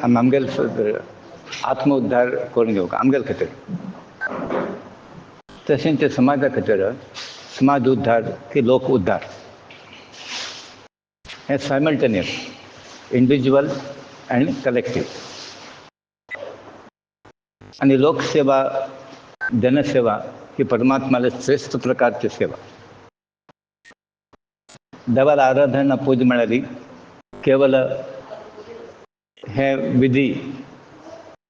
आमगेल आत्मउद्धार करून घेऊ का आमगेल खातीर तशें ते समाजा खातीर समाज उद्धार की लोक उद्धार हे सायमल्टेनियस इंडिव्हिज्युअल आणि कलेक्टिव्ह आणि लोकसेवा जनसेवा ही परमात्माला श्रेष्ठ प्रकारची सेवा देवाला आराधना पूजा मिळाली केवळ हे विधी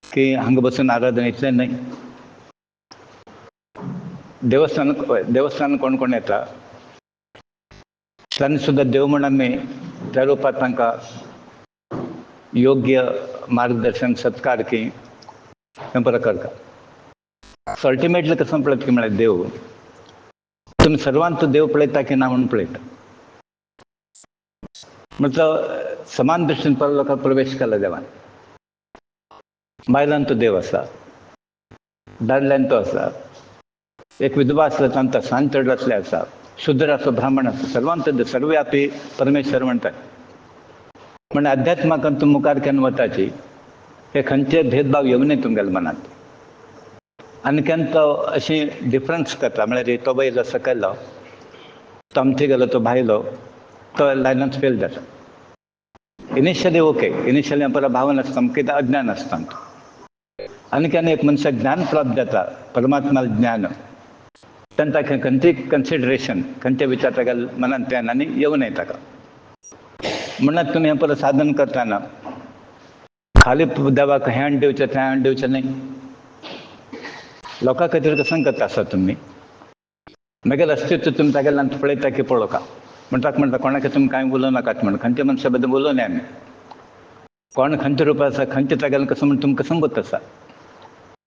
की हांग बसून आराधना इतलें नाही देवस्थान कोण कोण येता तांणी सुद्धा देव म्हणून आमी त्या रुपात तांकां योग्य मार्गदर्शन सत्कार की हें बरें करता सो अल्टिमेटली कसं पळयता की म्हळ्यार देव तुमी सर्वांत देव पळयता की ना म्हणून पळयता मतलब समान दृश्टीन परलोकात प्रवेश केला देवान बायलांत तो देव आसा दादल्यान तो आसा एक विधवा आसलो तांकां सांज चढ आसा शुद्र आसो ब्राह्मण आसा सर्वांत सर्वव्यापी परमेश्वर म्हणटात म्हणजे अध्यात्माक तुमी मुखार केन्ना वताची हे खंयचे भेदभाव येवं नये तुमगेल्या मनांत आनी केन्ना तो अशी डिफरन्स करता म्हळ्यार तो बैलो सकयलो तो अमथी गेलो तो भायलो तो लायनांत फेल जाता इनिशियली ओके इनिशियली परत भाव नासता कितें अज्ञान आसता आनी केन्ना एक मनशाक ज्ञान प्राप्त जाता परमात्मा ज्ञान तेन्ना ताका खंयची कन्सिडरेशन खंयचे विचार ताका मनांत येना आनी येवं नये ताका म्हणून तुमी हें परत साधन करतना खाली देवाक हें आनी दिवचें तें आनी दिवचें न्ही लोकां खातीर कसं करता आसा तुमी मागीर अस्तित्व तुमी तागेल्यान पळयता की पळोवका म्हणटा कोणाक तुमी कांय उलोवं नाकात म्हण खंयच्या मनशा बद्दल उलोवं न्हय आमी कोण खंयचे रूप आसा खंयचे तागेलें कसं म्हण तुमकां संगत आसा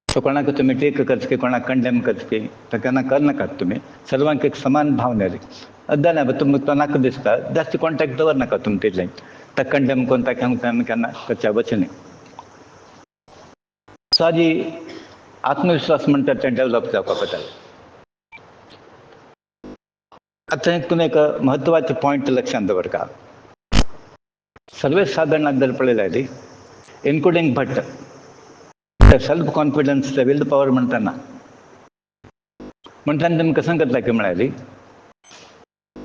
सो कोणाक तुमी टीक करचकी कोणाक कंडेम करचकी तर केन्ना करनाकात तुमी सर्वांक एक समान भावना जालें तुमकां तो नाका दिसता जास्त कॉन्टेक्ट दवरनाका तुमी तेजें ताका कंडेम करून ताका केन्ना करच्या वचचें न्ही सो हाजी आत्मविश्वास म्हणटा तें डेवलप जावपाक जाय आतां तुमी एक म्हत्वाचे पॉयंट लक्षांत दवरका सर्वे सादारण जर पळयलें इन्क्लुडींग भट्ट सेल्फ कॉन्फिडन्स विल पॉवर म्हणटाना तुमी कसं करता की म्हळ्यार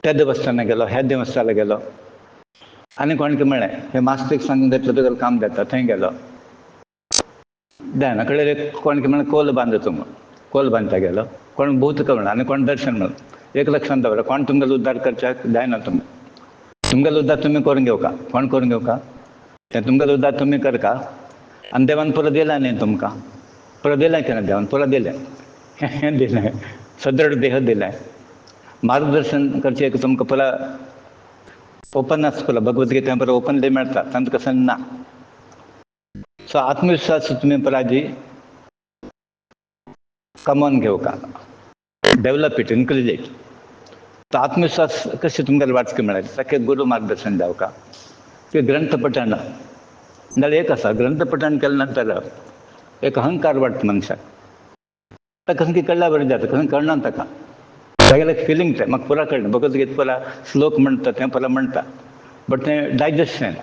त्या देवस्थानाक गेलो ह्या देवस्थानाक गेलो आनी कोण की म्हळें हे मास्तीक सांगून घेतलं तुगेलें काम जाता थंय गेलो जायना कडेन कोण की म्हळें कोल बांद तूं कोल बांदता गेलो कोण भूत म्हणून आनी कोण दर्शन म्हणून एक लक्षांत दवरा कोण तुमगेलो उद्धार करच्याक जायना तुमगेलो उद्धार तुमी करून घेवका कोण करून घेवका तें तुमगेलो उद्धार तुमी करका आनी देवान पुरो दिला न्ही तुमकां पुरो दिलें की ना देवान पुरो दिलें हें दिलें सदृढ देह दिलें मार्गदर्शन करचें एक तुमकां पुरो ओपन आसता पुरो भगवद्गीता पुरो ओपनली मेळटा तांकां कसं ना सो आत्मविश्वास तुमी पुराजी कमोवन घेवका डेवलप इट इनक्रीज इट तो आत्मविश्वास कशें तुमगेलें वाचकें मेळटा ताका गुरू मार्गदर्शन जावका की ग्रंथ पठण जाल्यार एक आसा ग्रंथ पठण केल्या नंतर एक अहंकार वाडटा मनशाक ताका खंय कळ्ळ्या बरें जाता खंय कळना ताका तागेलें एक फिलींग तें म्हाका पुरा कळना भगवद्गीता पुरा श्लोक म्हणटा तें पुरा म्हणटा बट तें डायजेस्ट जायना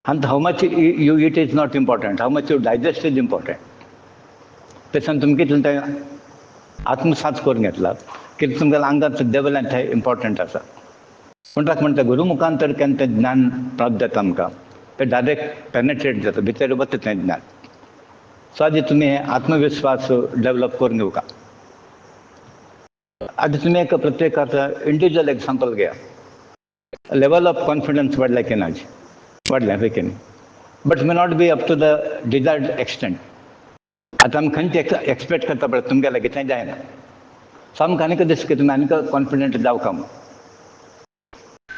आनी how much you it is not important how much you digest is important तेच्यान तुमी कितलें तें आत्मसात करून घेतला कितें तुमगेल्या आंगांत देवल्यान थंय इम्पॉर्टंट आसा म्हणटा गुरू मुखांतर केन्ना तें ज्ञान प्राप्त जाता आमकां तें डायरेक्ट पेनेट्रेट जाता भितर वता तें ज्ञान सो आदी तुमी आत्मविश्वास डेवलप करून घेवका आतां तुमी एक प्रत्येकाचो इंडिव्हिज्युअल एग्जांपल घेया लेवल ऑफ कॉन्फिडन्स वाडल्या की ना वाडल्या पळय की न्ही but may not be up to the desired extent आतां आमी खंयचे एक्सपेक्ट करता पळय तुमगेलें कितें जायना सो आमकां आनीक दिसता की तुमी आनीक कॉन्फिडंट जावका म्हूण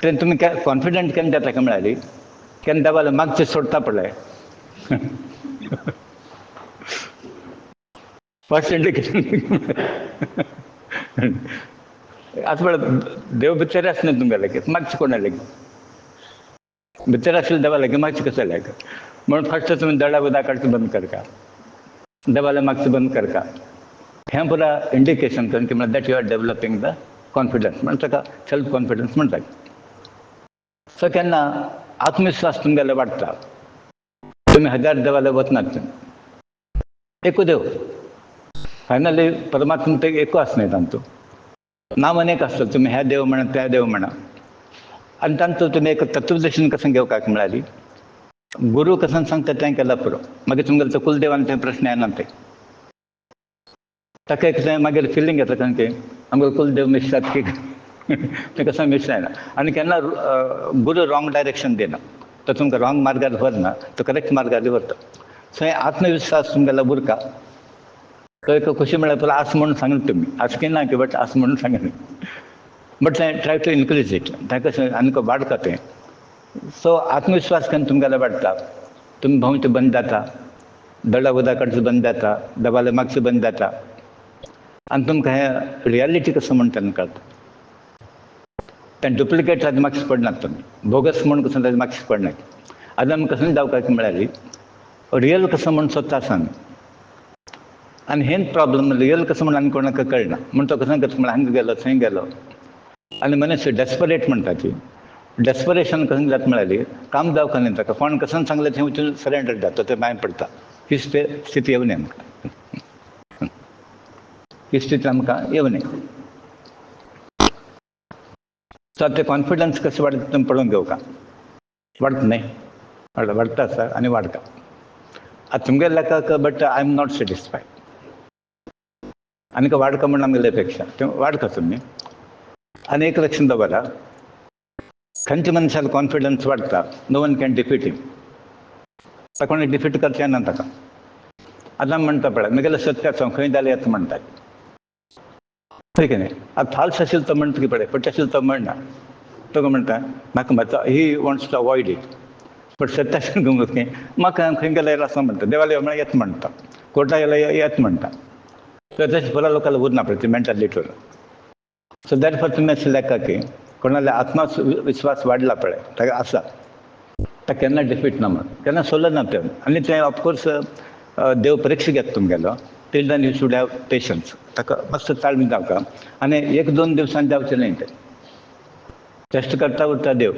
तें तुमी कॉन्फिडंट केन्ना जाता काय म्हळ्यार केन्ना देवालें मागचें सोडता पळय फर्स्ट इंडिकेशन आतां पळय देव भितर आसना तुमगे लेगीत मागचें कोणा लेगीत भितर आसलें देवा लेगीत मागचें कशें लेगीत म्हणून फस्ट तुमी दडा उदक काडचें बंद करता देवाला मागचें बंद करता हें पुरा इंडिकेशन की म्हळ्यार that you are developing the confidence म्हणून ताका सेल्फ कॉन्फिडन्स म्हणटात सो केन्ना आत्मविश्वास तुमगेलो वाडटा तुमी 1000 देवाले वचनात तुमी एकू देव फायनली परमात्मा ते एकू आसना तांचो नांव अनेक आसता तुमी हे देव म्हणा ते देव म्हणा आनी तांचो तुमी एक तत्वदर्शन कसं घेवपाक म्हळ्यार गुरू कसं सांगता तें केल्यार पुरो मागीर तुमगेलो तो कुलदेवान तें प्रश्न येना ते ताका एक मागीर फिलींग येता कारण की आमगे कुलदेव मिसतात की तें कसं मिस जायना आनी केन्ना गुरू रॉंग डायरेक्शन दिना तो तुमकां रॉंग मार्गार व्हरना तो करेक्ट मार्गार व्हरता सो हे आत्मविश्वास तुमगेलो उरता तो एक खुशी म्हळ्यार तुला आस म्हणून सांगले तुमी आसकीना की बट आस म्हणून सांगले बट तें ट्राय टू इनक्रीज इट तें कशें आनीक वाडता तें सो आत्मविश्वास केन्ना तुमगेलो वाडटा तुमी भोंवचें बंद जाता दडा उदक काडचें बंद जाता देवालें मागचें बंद जाता आनी तुमकां हें रियलिटी कसो म्हणटा तेन्ना कळटा तें डुप्लिकेट ताजें मार्क्स पडनात तुमी बोगस म्हणून कसं ताजें मार्क्स पडनात आतां आमकां कसं जावपाक म्हळ्यार रियल कसं म्हूण सोदता आसा आमी आनी हेंच प्रॉब्लम रियल कसं म्हूण आनी कोणाक कळना म्हूण तो कसं करता म्हळ्यार हांगा गेलो थंय गेलो आनी मनीस डेस्परेट म्हणटा ती डेस्परेशन कसं जाता म्हळ्यार काम जावंक न्ही ताका कोण कसं सांगलें थंय वचून सरेंडर जाता तें भायर पडता ही स्थिती येवं न्ही आमकां ही स्थिती आमकां येवं न्ही सो ते कॉन्फिडन्स कशें वाडटा तुमी पळोवन घेवका वाडटा न्ही वाडटा आसा आनी वाडटा आतां तुमगे लेखाक but I am not satisfied आनीक वाडका म्हणून आमगेले अपेक्षा तें वाडका तुमी आनी एक लक्षांत दवरा खंयच्या मनशालो कॉन्फिडन्स वाडटा नो वन कॅन डिफीट हिम ताका कोणी डिफीट करचें ना ताका आतां म्हणटा पळय म्हगेलें सत्य आसा खंय जालें येता म्हणटात ठीक आहे आतां फाल्स आशिल्लो तो म्हणटा की पळय फट आशिल्लो तो म्हणना तो म्हणटा म्हाका मातसो he wants to avoid it but सत्य आशिल्लो म्हाका खंय गेल्यार आसा म्हणटा देवाला यो म्हळ्यार येता म्हणटा कोर्टा गेल्यार येता म्हणटा तर तशें पुरा लोकांना उरना पळय ती मेंटालिटी सो दॅट फॉर तुमी अशें लेखा की कोणाले आत्मविश्वास वाडला पळय ताका आसा ताका केन्ना डिफीट ना म्हणून केन्ना सोडलो ना तें आनी तें ऑफकोर्स देव परीक्षा घेता तुमगेलो till then you should have patience ताका मातसो ताळमेळ जावका आनी 1-2 दिवसांनी जावचें न्ही तें टेस्ट करता उरता देव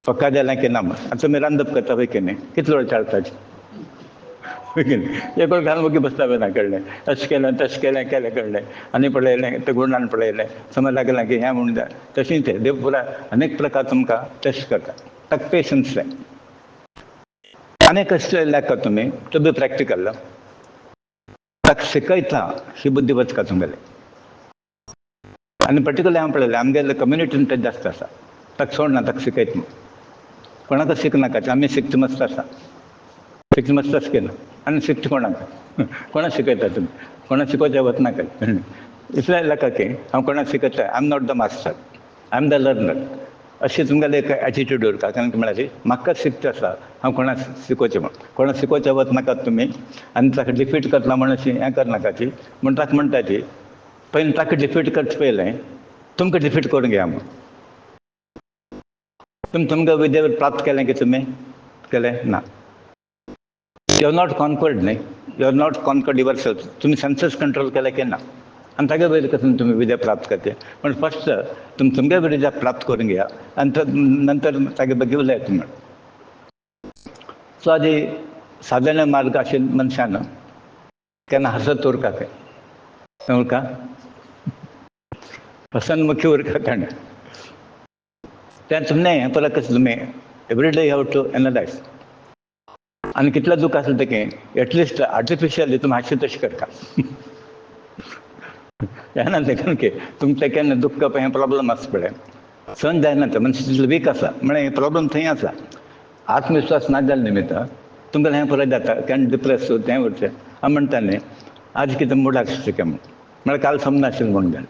पक्का जालें की ना म्हणून आतां तुमी रांदप करता पळय की न्ही कितलो वेळ चाळटाचे एक वेळ घालून ओगी बसता ना कळ्ळें अशें केलें तशें केलें कळ्ळें आनी पळयलें तें गुणान पळयलें समज लागलें की हें म्हणून जाय तशें तें देव पुरा अनेक प्रकार तुमकां टेस्ट करता ताका पेशन्स जाय आनी कशें लेखा तुमी टू बी प्रॅक्टिकल ताका शिकयता ही बुद्धी वचका तुमगेलें आनी पर्टिक्युलर हांवें पळयलें आमगेले कम्युनिटीन तें जास्त आसा ताका सोडना ताका शिकयता म्हणून कोणाक शिकनाका आमी शिकता मस्त आसा शिकता मस्त अशें केना आनी शिकता कोणाक कोणाक शिकयता तुमी कोणाक शिकोवचें वचनाका इतलें लेखा की हांव कोणाक शिकयता I am not the master I am the learner अशें तुमगेलें एक एटिट्यूड उरता कारण म्हळ्यार म्हाका शिकता आसा हांव कोणाक शिकोवचें म्हणून कोणाक शिकोवचें वचनाकात तुमी आनी ताका डिफीट करतलो म्हणून अशी हें करनाका ती म्हण ताका म्हणटा ती पयलीं ताका डिफीट करचे पयलें तुमकां डिफीट करून घेया म्हणून तुमकां विद्या प्राप्त केलें की तुमी केलें ना यू आर नॉट कॉन्कर्ड न्ही you are not concerned yourself तुमी सेन्सेस कंट्रोल केलें की ना आनी तागे वयर करून तुमी विद्या प्राप्त करते पण फस्ट तुमी तुमगे विद्या प्राप्त करून घेया आनी नंतर तागे बघी उलयता म्हण सो आदी सादारण मार्ग आशिल्ल्या मनशान केन्ना हसत उरका खंय उरका हसनमुखी उरका ताणें तें तुमने हें परत कशें तुमी every day you have to analyse आनी कितलें दूख आसलें तें एटलिस्ट आर्टिफिशियली तुमी हास्य तशें करता जायना तें की तुमचें केन्ना दुख्ख हें प्रॉब्लम आसा पळय सहन जायना तें मनशां तितलें वीक आसा म्हळ्यार हें प्रॉब्लम थंय आसा आत्मविश्वास ना जाल्या निमित्त तुमकां हें परत जाता केन्ना डिप्रेस तें उरचें हांव म्हणटा न्ही आज कितें मुडाक शिकय म्हळ्यार काल समनाशिल्लें म्हणून जालें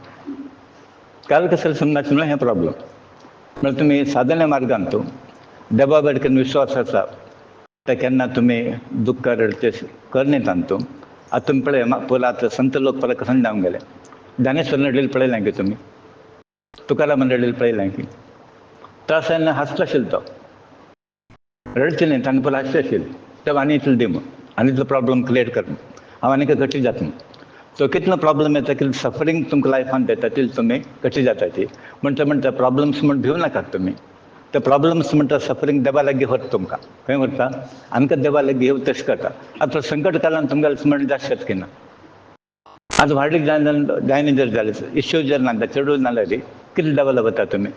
काल कशें समनाशिल्लें म्हळ्यार हें प्रॉब्लम म्हळ्यार तुमी सादारण मार्गान तूं देवा बरें केन्ना विश्वास आसा ते केन्ना तुमी दुख्ख रडचें करनी तांतू आतां तुमी पळय पयलीं आतां संत लोक परत कसं जावन गेले ज्ञानेश्वर नडील पळयलें की तुमी तुकारामान रडील पळयलें की त्रास जायना हांसलो आशिल्लो तो रडचें न्ही ताणें पयलीं हांसचें आशिल्लें तें आनी इतलें दी म्हूण आनी इतलो प्रॉब्लम क्लियर कर म्हूण हांव आनीक घट्टी जाता म्हूण सो कितलो प्रॉब्लम येता कितलें सफरींग तुमकां लायफान देता तितलें तुमी घट्टी जाता ती म्हणटा प्रॉब्लम्स म्हूण भिवू नाकात तुमी ते प्रॉब्लम्स म्हणटा सफरींग देवा लागीं व्हरता तुमकां खंय व्हरता आमकां देवा लागीं येवं तशें करता आतां संकट काळान तुमगेलें स्मरण जास्त शक्य ना आज वाडीक जायना जर जालें इश्यू जर ना चेडूळ ना जाली कितें देवाला वता तुमी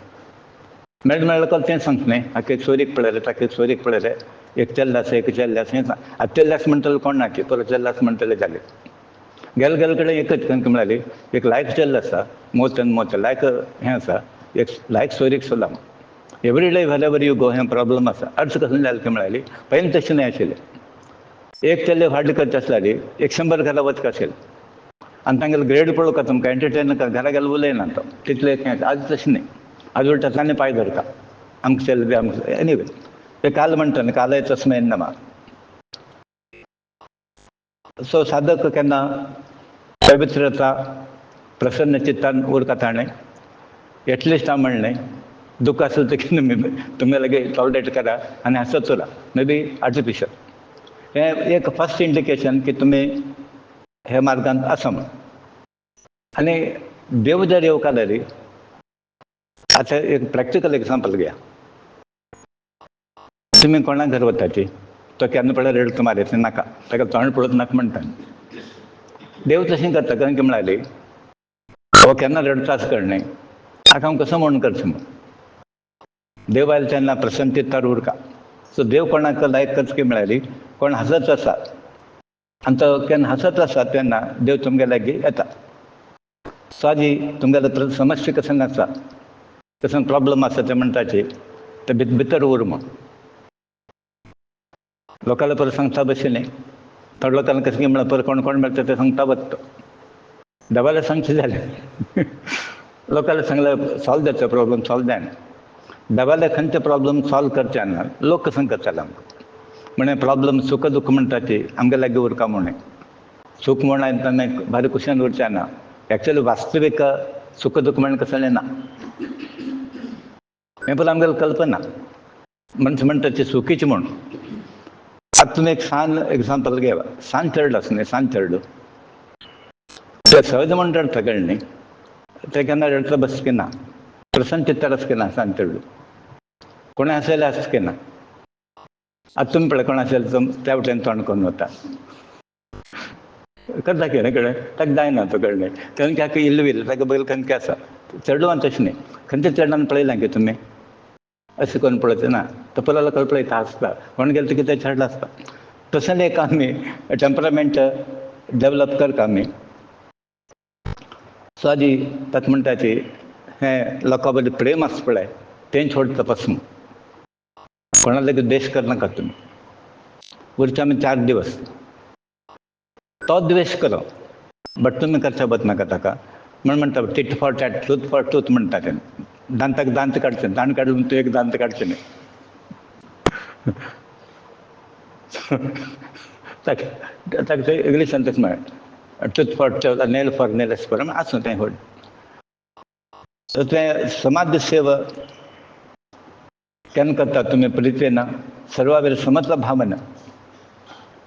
मेळ्ळें तें सांगता न्ही हाका एक सोयरीक पळयलें ताका एक सोयरीक पळयलें एक चेल्लो आसा एक चेल्लें आसा हें आतां चेल्लें आसा म्हणटलें कोण ना की परत चेल्लो आसा म्हणटलें जालें गेले कडेन एकच तांकां म्हणाली एक लायक चेल्लो आसा मोत लायक हें आसा एक लायक सोयरीक सुद्दां every day wherever you go हें प्रॉब्लम आसा अर्थ कसं जालें की म्हणाली पयलीं तशें न्ही आशिल्लें एक चेल्ले फाटी करता आसली एक 100 घरां वचका आशिल्लें आनी तांगेलो ग्रेड पळोवं का तुमकां एंटरटेन घरा गेलो उलयना तो तितलें हें आज तशें न्ही आज उलटा ताणें पांय धरता आमकां चेल्लें बी आमकां एनीवे ते काल म्हणटा न्ही कालय चस्मा येना म्हाका सो साधक केन्ना पवित्रता प्रसन्न चित्तान उरता ताणें एटलिस्ट हांव म्हणलें दुःख असेल तर तुम्ही लगे टॉलरेट करा आणि हसत उरा मे बी आर्टिफिशियल हे एक फर्स्ट इंडिकेशन की तुम्ही हे मार्गान आसा म्हूण आनी देव जर येवका जाली आतां एक प्रॅक्टिकल एग्जांपल घेया तुमी कोणाक घर वताची तो केन्ना पळय रडता मारयता नाका ताका तोंड पळोवंक नाका म्हणटा देव तशें करता कारण की म्हणाली हो केन्ना रडताच कर न्ही हाका हांव कसो म्हणून करचें म्हूण देव आयले तेन्ना प्रसन्न चित्तार उरका सो देव कोणाक लायक करता की म्हळ्यारी कोण हसत आसा आनी तो केन्ना हसत आसा तेन्ना देव तुमगे लागीं येता सो आजी तुमगेलो समस्या कसं आसा कसं प्रॉब्लम आसा ते म्हणटाची ते भितर उर म्हूण लोकांना परत सांगता बशी न्ही थोड्या लोकांना कसं की म्हळ्यार परत कोण कोण मेळटा ते सांगता वता देवाला सांगचें जालें लोकांना सांगल्यार सॉल्व जाता प्रॉब्लम सॉल्व जायना देवाले खंयचे प्रॉब्लम सॉल्व करचे ना लोक कसं करताले आमकां म्हणे प्रॉब्लम सुख दुःख म्हणटा ती आमगे लागीं उरका म्हणे सूख म्हण आयतना भारी कुशेन उरचें ना एक्चुअली वास्तवीक सुख दुःख म्हण कसलें ना हें पळय आमगेली कल्पना मनशां म्हणटा ती सुखीची म्हूण आतां तुमी एक सान एग्जांपल घेया सान चडलो आसा न्ही सान चडलो ते सहज म्हण रडटा कळ्ळें न्ही ते केन्ना रडटा बसचे ना प्रसन्न चित्तार आसचे ना सान चडलो कोणें हसयलें आसचे ना आतां तुमी पळय कोण आसलें त्या वटेन तोंड करून वता करता कितें कळ्ळें ताका जायना तो कळ्ळें खंयचे हाका इल्ल ताका बैल खंयचे आसा चडलो तशें न्ही खंयचे चडलां पळयलां की तुमी अशें करून पळयता ना तो पयलो लोकांना पळयता आसता कोण गेलो तो कितें चडलो आसता तसलें एक आमी टेम्परामेंट डेवलप करता आमी सो आदी ताका म्हणटा ती हें लोकां बद्दल प्रेम आसता पळय तें सोडटा पासून कोणा लागीं द्वेश करनाका तुमी उरचे आमी 4 दिवस तो द्वेश करो बट तुमी करच्या वचनाका ताका म्हण म्हणटा tit for tat truth for truth म्हणटा तें दांताक दांत काडचें दांत काडून तूं एक दांत काडचें न्ही ताका थंय इंग्लिशान तशें म्हळें truth for truth nail for nail अशें करून आसूं तें व्हड सो तें समाज सेवा केन्ना करता तुमी प्रितेन सर्वावेर समत्व भावना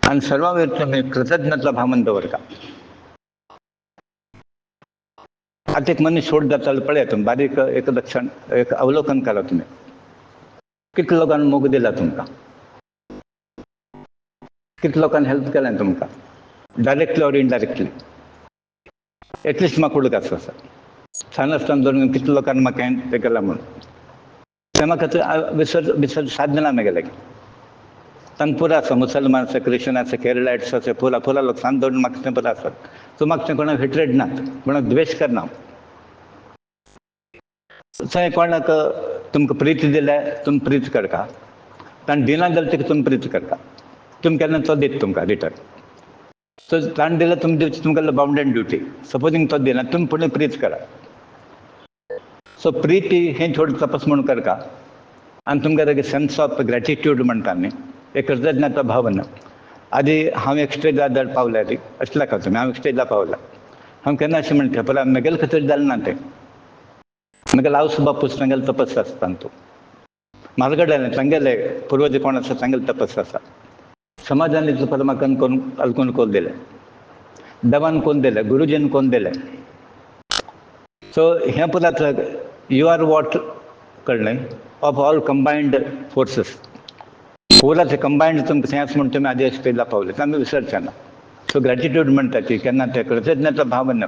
आनी सर्वावेर तुमी कृतज्ञता भावना दवरता आतां एक मनीस सोड जाता जाल्यार पळया तुमी बारीक एक लक्षण एक अवलोकन करा तुमी कितल्या लोकांनी मोग दिला तुमकां कितल्या लोकांनी हेल्प केलें तुमकां डायरेक्टली ऑर इनडायरेक्टली एटलिस्ट म्हाका उडक आसा सान आसतना धरून कितल्या लोकांनी म्हाका हें तें केलां म्हणून तें म्हाका विसर साध्य ना म्हगेलें तांकां पुरो आसा मुसलमान आसा क्रिश्चन आसा केरळायट्स आसा फुला लोक सान धरून म्हाका तें पुरो आसात सो म्हाका तें कोणाक हेट्रेड नात कोणाक द्वेश करना थंय कोणाक तुमकां प्रीती दिल्यार तुमी प्रीत करता ताणें दिना जाल्यार तिका तुमी प्रीत करता तुमी केन्ना तो दिता तुमकां रिटर्न सो ताणें दिल्यार तुमी दिवची तुमकां बाउंडेड ड्युटी सपोजींग तो दिना तुमी फुडें प्रीत करा सो प्रीती हें थोडें तपास म्हणून करता आनी तुमकां सेन्स ऑफ ग्रेटिट्यूड म्हणटा न्ही एक कृतज्ञता भावना आदी हांव एक स्टेजार पावल्या ती अशें नाका तुमी हांव एक स्टेजार पावला हांव केन्ना अशें म्हणटा पळय म्हगेलें खातीर जालें ना तें मागीर हांव सुद्दां बापूस तांगेलो तपस आसता तूं म्हाका कळ्ळें तांगेले पुर्वज कोण आसा तांगेलो तपस आसा समाजान इतलो परमाकन करून अल्कून कोन्न दिलें देवान कोन्न दिलें गुरुजीन कोन्न दिलें सो हें पळयात यू आर वॉट कळ्ळें ऑफ ऑल कंबायन्ड फोर्सीस पोलाचे कंबायन्ड तुमकां थंय आसा म्हूण तुमी आदी स्टेजला पावले तें आमी विसरचेना सो ग्रॅटिट्यूड म्हणटा ती केन्ना ते कृतज्ञता भावना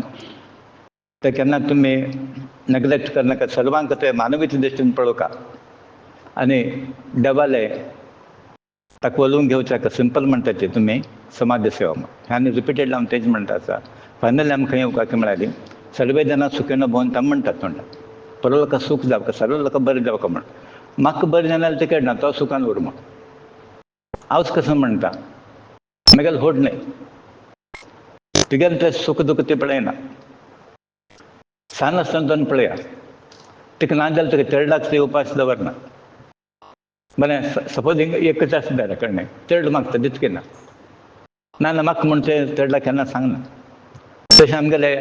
ते केन्ना तुमी नेग्लेक्ट करनाका सर्वांक ते मानवीच्या दृश्टीन पळोवका आनी देवाले ताका वळून घेवच्या सिंपल म्हणटा ती तुमी समाज सेवा हें आनी रिपिटेडली हांव तेच म्हणटा आसा फायनली आमकां खंय येवपाक मेळ्ळी सर्वे जाणां सुखीन भोवन म्हणटात म्हणटा परलो लोकांक सूख जावका सर्व लोकांक बरें जावका म्हण म्हाका बरें जाल्यार ते कळना तो सुखान उर म्हण हांवच कसं म्हणटा म्हगेलो होड न्हय तुगेलें तें सुख दुख ते पळयना सान आसतना दोन पळया तिका ना जाल्यार तुका चेडलाक ते उपास दवरना बरें सपोज एकच आसा जाल्यार कळ्ळें चेड मागता दितकी ना ना ना म्हाका म्हण तें चेडलाक केन्ना सांगना तशें आमगेले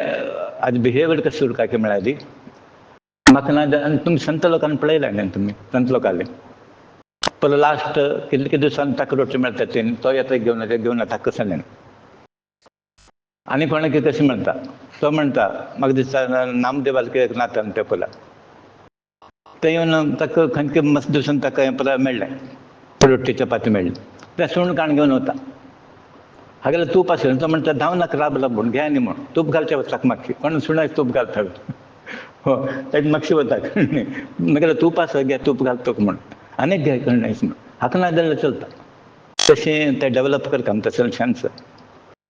आज बिहेवियर कशें उरपाक मेळ्ळी म्हाका ना आनी तुमी संत लोकांनी पळयलां न्ही तुमी संत लोकांनी पर लास्ट कितले दिवसांनी ताका रोटी मेळटा तेणी तो येता घेवन येता कसं न्ही आनी कोणाक कशें म्हणटा तो म्हणटा म्हाका दिसता नामदेवाल कित्याक नाता ते पळय ते येवन ताका खंयचे मस्त दिवसांनी ताका हें पळय मेळ्ळें रोटी चपाती मेळ्ळी तें सुण काण घेवन वता हागेले तूप आसलें तो म्हणटा धांव नाका राब म्हूण घे न्ही म्हूण तूप घालचें वचपाक मागची कोण सुणाक तूप घालता हो ताका मागशी वता कळ्ळें म्हगेलें तूप आसा घे तूप घालतोक म्हूण आनीक घे कळ्ळें म्हूण हाका ना जाल्यार चलता तशें तें डेवलप करता आमी तसलें शांत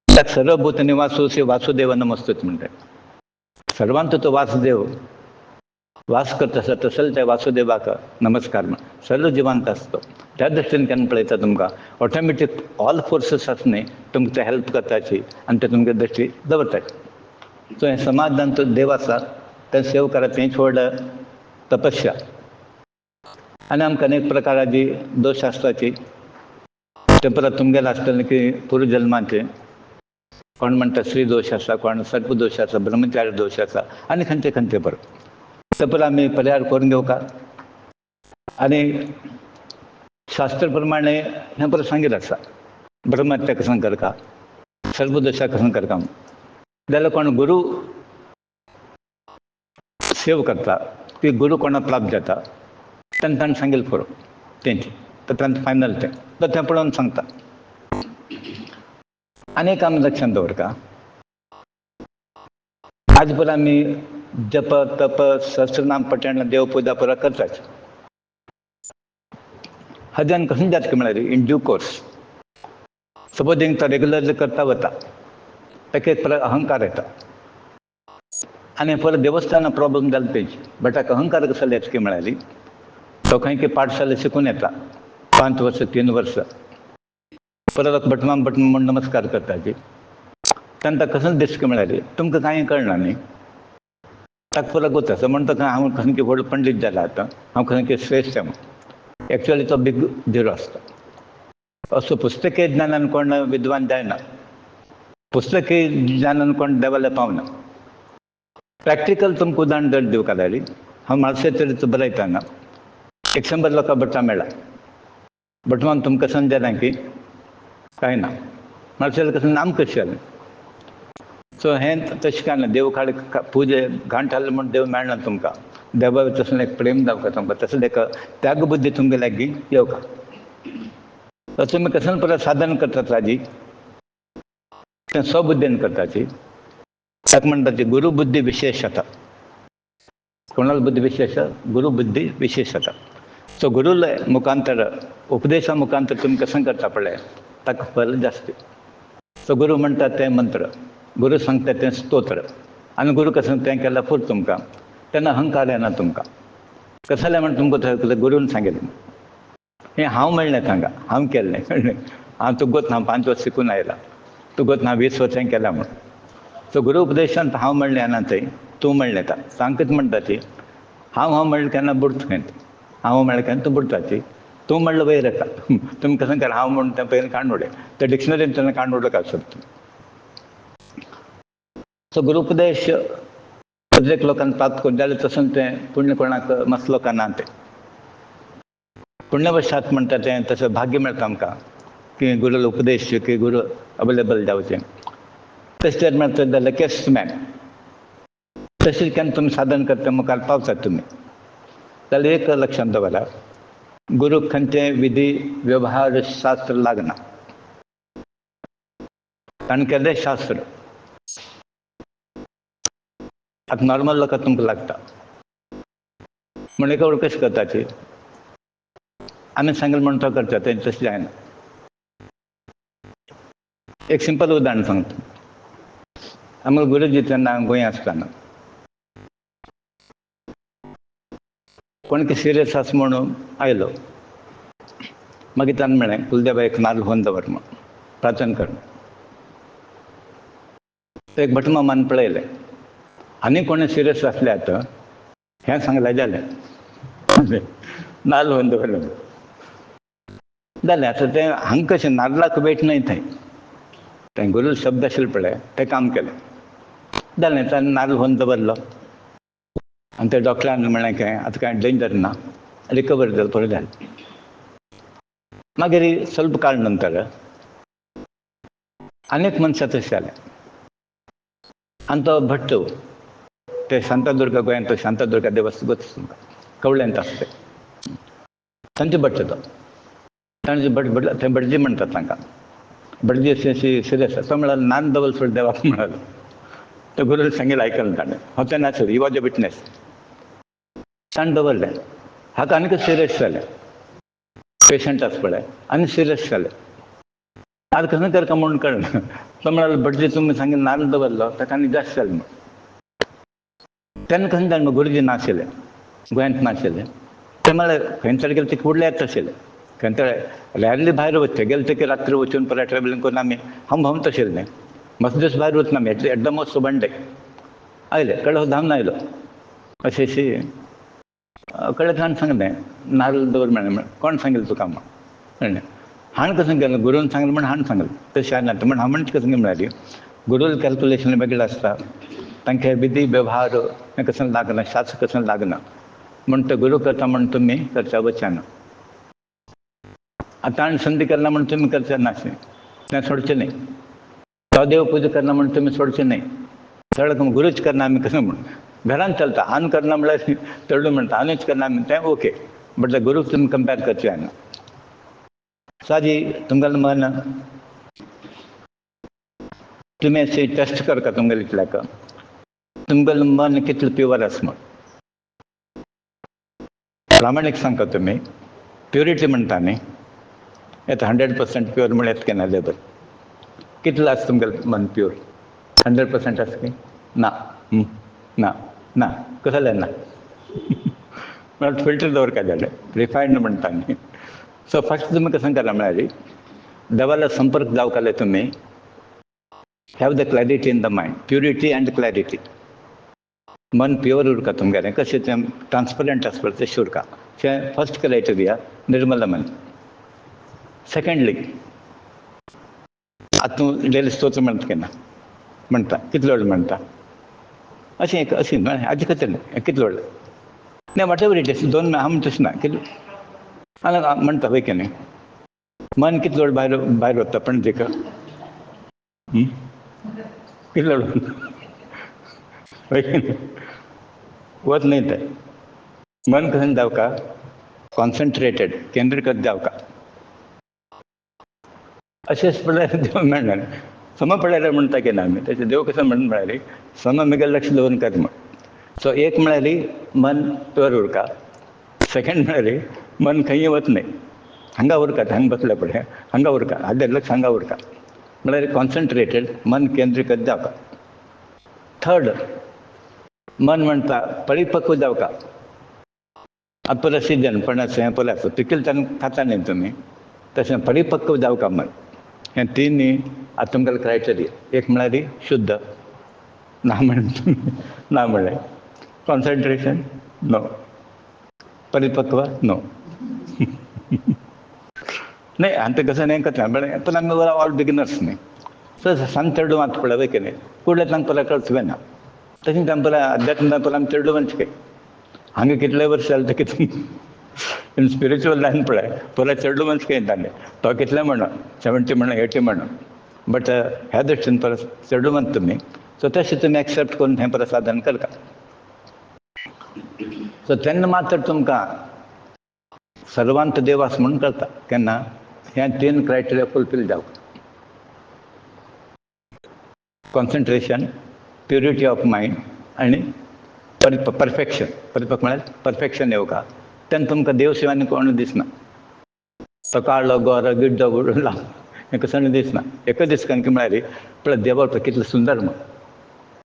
ताका सर्वभूत निवासो से वासुदेव नमस्तुत म्हणटा सर्वांत तो वासुदेव वास करता आसा तसले त्या वासुदेवाक नमस्कार म्हण सर्व जिवांत आसतो त्या दृश्टीन केन्ना पळयता तुमकां ऑटोमॅटीक ऑल फोर्सीस आसा न्ही तुमकां ते हेल्प करताची आनी ते तुमगे दृश्टी दवरताची सो हें समाजान तो देव आसा तें सेव करात तेंच व्हड तपस्या आनी आमकां अनेक प्रकाराची दोश आसताची ते परत तुमगेले आसतलें की पूर्व जल्माचे कोण म्हणटा स्त्री दोश आसा कोण सर्प दोश आसा ब्रह्मचारी दोश आसा आनी खंयचे खंयचे परत ते परत आमी परिहार करून घेवका आनी शास्त्र प्रमाणे हें परत सांगिल्लें आसा ब्रह्महत्या कसं करता सर्पदोशा कसं करता जाल्यार कोण गुरू सेव करता ती गुरू कोणाक प्राप्त जाता तेन्ना ताणें सांगिल्लें पुरो तेंची तर तांचें फायनल तें तर तें पळोवन सांगता आनीक आमी लक्षांत दवरका आज पळय आमी जप तप सहस्रनाम पठण देव पुजा पुरा करताच हाज्यान कसं जाता म्हळ्यार इन ड्यू कोर्स सपोज तो रेग्युलरली करता वता ताका एक अहंकार येता आनी परत देवस्थानां प्रॉब्लेम जालें तेजी बट ताका अहंकार कसो येता की म्हळ्यार तो खंय पाठशाला शिकून येता 5 वर्स 3 वर्स परत भटमाम म्हूण नमस्कार करताची तेन्ना ताका कसो दिसता म्हळ्यार तुमकां कांय कळना न्ही ताका परत गोत आसा म्हणटा हांव खंय व्हड पंडीत जाला आतां हांव खंय श्रेश्ठ म्हूण एक्चुअली तो बिग झिरो आसता असो पुस्तकी ज्ञानान कोण विद्वान जायना पुस्तकी ज्ञानान कोण देवाला पावना प्रॅक्टिकल तुमकां उदाहरण जर दिवंक जाल्यार हांव म्हापशें बरयतना 100 लोकां भटां मेळ्ळा भटमान तुमकां कसं जालें की कांय ना म्हापशें कसं नाम कशें जालें सो हें तशें काय ना देव काड पुजे घाण थारले म्हूण देव मेळना तुमकां देवा तसलें एक प्रेम जावका तुमकां तसलें एक त्याग बुद्धी तुमगे लागीं येवका तर तुमी कसं परत साधन करतात राजी तें स्वबुद्धीन करताची ताका म्हणटा ती गुरु बुद्धी विशेश जाता कोणाल बुद्धी विशेश गुरु बुद्धी विशेश जाता सो गुरु मुखांतर उपदेशा मुखांतर तुमी कसं करता पळय ताका फल जास्त सो गुरु म्हणटा तें मंत्र गुरु सांगता तें स्तोत्र आनी गुरु कसं तें केल्यार फूल तुमकां तेन्ना अहंकार येना तुमकां कसं जालें म्हण तुमकां गुरून सांगिल्लें हें हांव म्हणलें तांकां हांव केल्लें हांव तुका हांव 5 वर्स शिकून आयला तुका हांव 20 वर्सां केल्या म्हूण सो गुरू उपदेशांत हांव म्हणलें येना थंय तूं म्हणलें ता तांकां म्हणटा ती हांव म्हणलें केन्ना बुडता खंय हांव म्हणलें केन्ना तूं बुडताची तूं म्हणलें वयर येता तुमी कसं कर हांव म्हण तें पयलीं काडून उडय ते डिक्शनरीन तेन्ना काडून उडोवंक आसता सो गुरुपदेश उद्रेक लोकांना प्राप्त करून द्यायला तसं ते पुण्य कोणाक मस्त लोकांना ते पुण्यवशात म्हणतात ते तसं भाग्य मेळटा आमकां की गुरूला उपदेश की गुरू अवेलेबल जावचे तशें जर मेळटा द लकीस्ट मॅन तशें केन्ना तुमी साधन करता मुखार पावतात तुमी जाल्यार एक लक्षांत दवरा गुरूक खंयचें विधी व्यवहार शास्त्र लागना ताणें केल्लें शास्त्र आतां नॉर्मल लोकांक तुमकां लागता म्हण एक वळ कशें करताची आमी सांगलें म्हण तो करता तें तशें जायना एक सिंपल उदाहरण सांगता आमकां गुरुजी तेन्ना गोंय आसतना कोण सिरियस आसा म्हणून आयलो मागीर ताणें म्हळें कुलदेवा एक नाल्ल व्होन दवर म्हण प्रार्थना कर एक भटमामान पळयलें आनी कोणें सिरियस आसले आतां हें सांगलें जालें नाल्ल व्होन दवरलें जालें आतां तें हांगा कशें नाल्लाक वेट न्हय थंय तें गुरू शब्द आशिल्ले पळय तें काम केलें जालें ताणें नाल्ल व्होन दवरलो आनी त्या डॉक्टरान म्हळें काय आतां कांय डेंजर ना रिकवर जालें बरें जालें मागीर स्वल्प काळ नंतर आनीक मनशां तशें जालें आनी तो भट्ट ते शांतादुर्गा गोंयांत तो शांतादुर्गा देवस्थान कवळ्यांत आसता तांचे भट्ट तो तांचे भट थंय भटजी म्हणटात तांकां भटजी अशी सिरियस आसा तो म्हळ्यार नान दवल सोड देवाक म्हणालो तो गुरू सांगिल्लें आयकलें ताणें हांव तें नाशिल्लो ही वॉज अ विटनेस ताणें दवरलें हाका आनीक सिरियस जालें पेशंट आसा पळय आनी सिरियस जालें आतां कसं करता म्हणून कळना तो म्हणालो भटजी तुमी सांगिल्लें नाल्ल दवरलो ताका आनी जास्त जालें म्हण तेन्ना कशें जालें गुरुजी नाशिल्ले गोंयांत नाशिल्ले ते म्हळ्यार खंय तरी गेले ते फुडले येता आशिल्ले खंय तरी रॅरली भायर वचचे गेले ते रात्री वचून परत ट्रॅव्हलिंग करून आमी हम तशिल्लें मस्त दीस भायर वचना आमी at the most one day आयले कळ्ळे धांवन आयलो अशी अशी कळ्ळे ताणें सांगलें नाल्ल दवर म्हळें कोण सांगिल्लें तुका म्हणलें हाण कशें गेलें गुरून सांगलें म्हण हाण सांगलें तशें जायना म्हण हांव म्हणटा कशें म्हळ्यार गुरूल कॅल्क्युलेशन वेगळें आसता तांकां विधी व्यवहार हें कसं लागना शास्त्र कसं लागना म्हण तो गुरू करता म्हण तुमी करच्या वचना आतां ताणें संधी केला म्हण तुमी करचें नाशें तें सोडचें न्ही तो देव पुजा करना म्हण तुमी सोडचें न्ही सगळें गुरूच करना आमी कशें म्हण घरांत चलता हान करना म्हळ्यार चडूं म्हणटा हानूच करना आमी तें ओके बट द गुरूक तुमी कंपेर करचें जायना सादी तुमगेलें मन तुमी अशें टेस्ट करता तुमगेलें इतल्याक तुमगेलें मन कितलें प्युअर आसा म्हण प्रामाणीक सांगता तुमी प्युरिटी म्हणटा न्ही येता 100% प्युअर म्हण येता केन्ना लेबर कितलें आसा तुमगेलें मन प्युअर 100% आसा की ना ना ना कशें जालें ना म्हळ्यार फिल्टर दवरका जालें रिफायंड म्हणटा न्ही सो फस्ट तुमी कशें करा म्हळ्यार देवाला संपर्क जावंक जाल्यार तुमी have the clarity in the mind purity end clarity मन प्युअर उरका तुमगेलें कशें तें ट्रान्सपरंट आसा पळय तशें उरका तें फस्ट क्रायटेरिया निर्मल मन सेकंडली आतां तूं डेली स्तोत्र म्हणटा केन्ना म्हणटा कितले वेळ म्हणटा अशें एक अशें हाजे खातीर न्ही कितले वेळ नाही वॉट एवर इट इज 2 हांव म्हणटा तशें ना कितले आनी म्हणटा पळय की न्ही मन कितले वेळ भायर भायर वता पणजेक कितले वेळ वच न्ही तें मन कशें जावका कॉन्सन्ट्रेटेड केंद्रीकृत जावका अशेंच पळयल्यार देव मेळना सम पळयल्यार म्हणटा की ना आमी तेचे देव कसो म्हणून म्हळ्यार सम मुगेलें लक्ष दवरून कर म्हण सो एक म्हळ्यार मन प्युअर उरका सेकंड म्हळ्यार मन खंय वच न्ही हांगा उरका हांगा बसल्या पळय हांगा उरका हाजेर लक्ष हांगा उरका म्हळ्यार कॉन्सन्ट्रेटेड मन केंद्रीकृत जावका थर्ड मन म्हणटा परिपक्व जावका अपरस सीजन पणस हें पळय पिकील तेन्ना खाता न्ही तुमी तशें परिपक्व जावका मन हें तीन आतां तुमगेलें क्रायटेरिया एक म्हळ्यार शुद्ध ना म्हण ना म्हणलें कॉन्सन्ट्रेशन नो परिपक्व नो नाही आनी कसं हें करता पण आमी ऑल बिगिनर्स न्ही सो सांग चड मात पळय की न्ही फुडलें तांकां परत कळचुवें ना तशें तेंपला अध्यात्म तेंपला आमी चेडूं मंच हांगा कितले वर्स जाले ते कितें इन स्पिरिच्युअल लायन पळय पयला चेडूं मंच येताले तो कितले म्हणो 70 म्हणो 80 म्हणो बट ह्या दृश्टीन परत चेडूं मंत तुमी सो तशें तुमी एक्सेप्ट करून हें परत साधन करता सो तेन्ना मात्र तुमकां सर्वांत देव आसा म्हणून कळटा केन्ना ह्या 3 क्रायटेरिया फुलफील जावप कॉन्सन्ट्रेशन प्युरिटी ऑफ मायंड आनी परफेक्शन परिपक्व म्हळ्यार परफेक्शन येवका तेन्ना तुमकां देव शिवाय आनी कोण दिसना तो काळो गोरो गिड्डो उडला हें कसं दिसना एकच दीस कणकी म्हळ्यार पळय देवा पळय कितलो सुंदर म्हण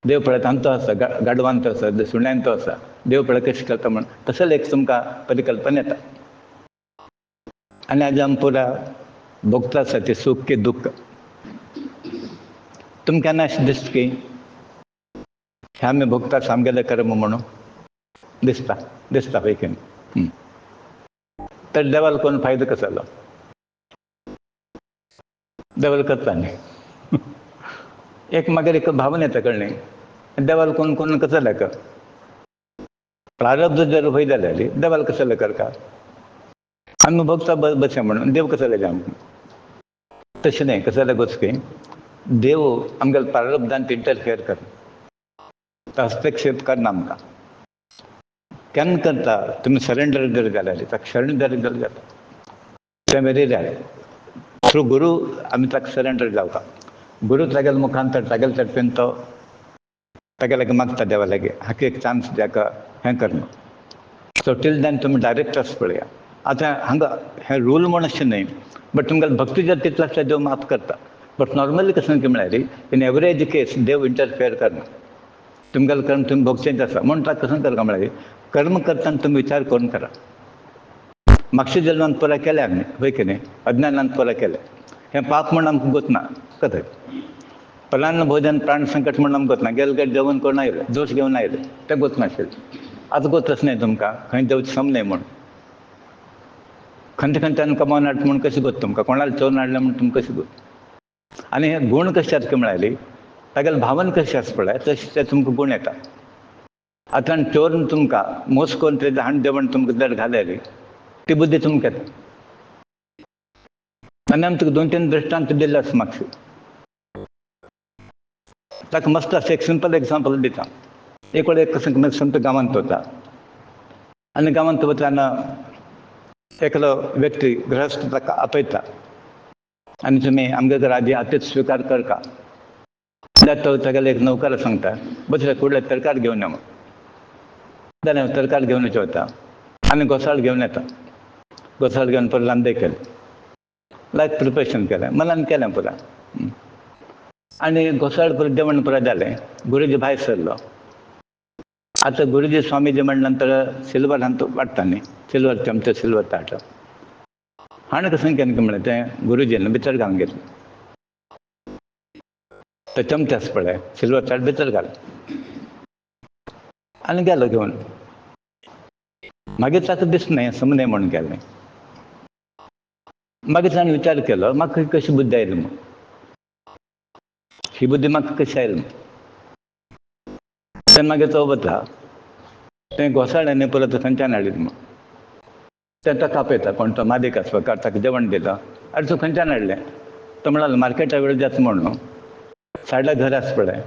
देव पळय तांतो आसा गाडवांतो आसा सुण्यांतो आसा देव पळय कशें करता म्हण तसो एक तुमकां परिकल्पना येता आनी आज आमी पुरा भोगता आसा ते सूख के दुख्ख तुमकां केन्ना अशें दिसता की हे आमी भोगता आमगेलें कर्म म्हणून दिसता पळय की तर देवाला कोण फायदो कसो जालो देवाला करता न्ही एक मागीर एक भावना येता कळ्ळें देवाला कोण कोण कसो लेकर प्रारब्ध जर वय जाल्यार देवाला कसो लेकर का आमी भोगता बशें म्हणून देव कसो लेगा आमकां तशें न्ही कसो लेगोच की देव आमगेल्या प्रारब्धांत इंटरफियर करता हस्तक्षेप करना आमकां केन्ना करता तुमी सरेंडर जर जाल्यार ताका शरण जर जाता तें वेरी रेर थ्रू गुरू आमी ताका सरेंडर जावता गुरू तागेल्या मुखांतर तागेले तर्फेन तो तागे लागीं मागता देवा लागीं हाका एक चान्स जाका हें कर सो टील देन तुमी डायरेक्ट आसा पळया आतां हांगा हें रूल म्हूण अशें न्ही बट तुमगेलो भक्ती जर तितलो आसल्यार देव माफ करता बट नॉर्मली कशें की म्हळ्यार इन एवरेज केस देव इंटरफियर करना तुमगेलें कर्म तुमी भोगचेंच आसा म्हणून ताका कसं करता म्हळ्यार कर्म करतना तुमी विचार करून करा मागच्या जल्मांत पुरा केलें आमी पळय की न्ही अज्ञानांत पुरा केलें हें पाप म्हूण आमकां गोतना कथंय फलान भोजन प्राण संकट म्हणून आमकां गोतना गेले गेले जेवण करून आयले दोश घेवन आयले तें गोतनाशिल्लें आतां गोतच न्ही तुमकां खंय देवचें समलें म्हूण खंयच्या खंयच्यान कमावन हाडटा म्हूण कशें गोत तुमकां कोणालें चोरून हाडलें म्हूण तुमकां कशें गोत आनी हे गूण कशे आसा म्हळ्यार तागेले भावना कशी आसा पळय तशें ते तुमकां गूण येता आतां चोरून तुमकां मोस करून तेजे हांण देवण तुमकां जर घालेली ती बुद्धी तुमकां येता आनी आमी तुका 2-3 दृश्टांत दिल्ले आसा मातशें ताका मस्त असं एक सिंपल एक्झाम्पल दिता एक वेळ एक कसं संत गांवांत वता आनी गांवांत वताना एकलो व्यक्ती गृहस्थ ताका आपयता आनी तुमी आमगे घरा आदी आतीत स्विकार करता जाल्यार तो तागेलो एक नौकराक सांगता बसले फुडले तरकार घेवन यो जाल्यार हांव तरकार घेवन वचूं वता आनी घोसाळ घेवन येता घोसाळ घेवन परत रांदे केलें लायक प्रिपरेशन केलें मनान केलें पुरा आनी घोसाळ परत जेवण पुरा जालें गुरुजी भायर सरलो आतां गुरुजी स्वामीजी म्हणले नंतर सिल्वर वाडटा न्ही सिल्वर चमचो सिल्वर ताट हाणें कसं केलें म्हणलें तें गुरुजीन भितर घालून घेतलें तो चमचो आसा पळय सिल्वर ताट भितर घाल आनी गेलो घेवन मागीर ताका दिसलें हें समलें म्हणून गेलें मागीर ताणें विचार केलो म्हाका कशी बुद्धी आयली म्हूण ही बुद्धी म्हाका कशी आयली तेन्ना मागीर तो वता तें घोसाळ्यांनी परत खंयच्यान हाडली म्हूण तें ताका आपयता कोण तो मालीक आसलो ताका जेवण दिता आरे तूं खंयच्यान हाडलें तो म्हणालो मार्केटा वेळ जाता म्हूण सायडा घर आसा पळय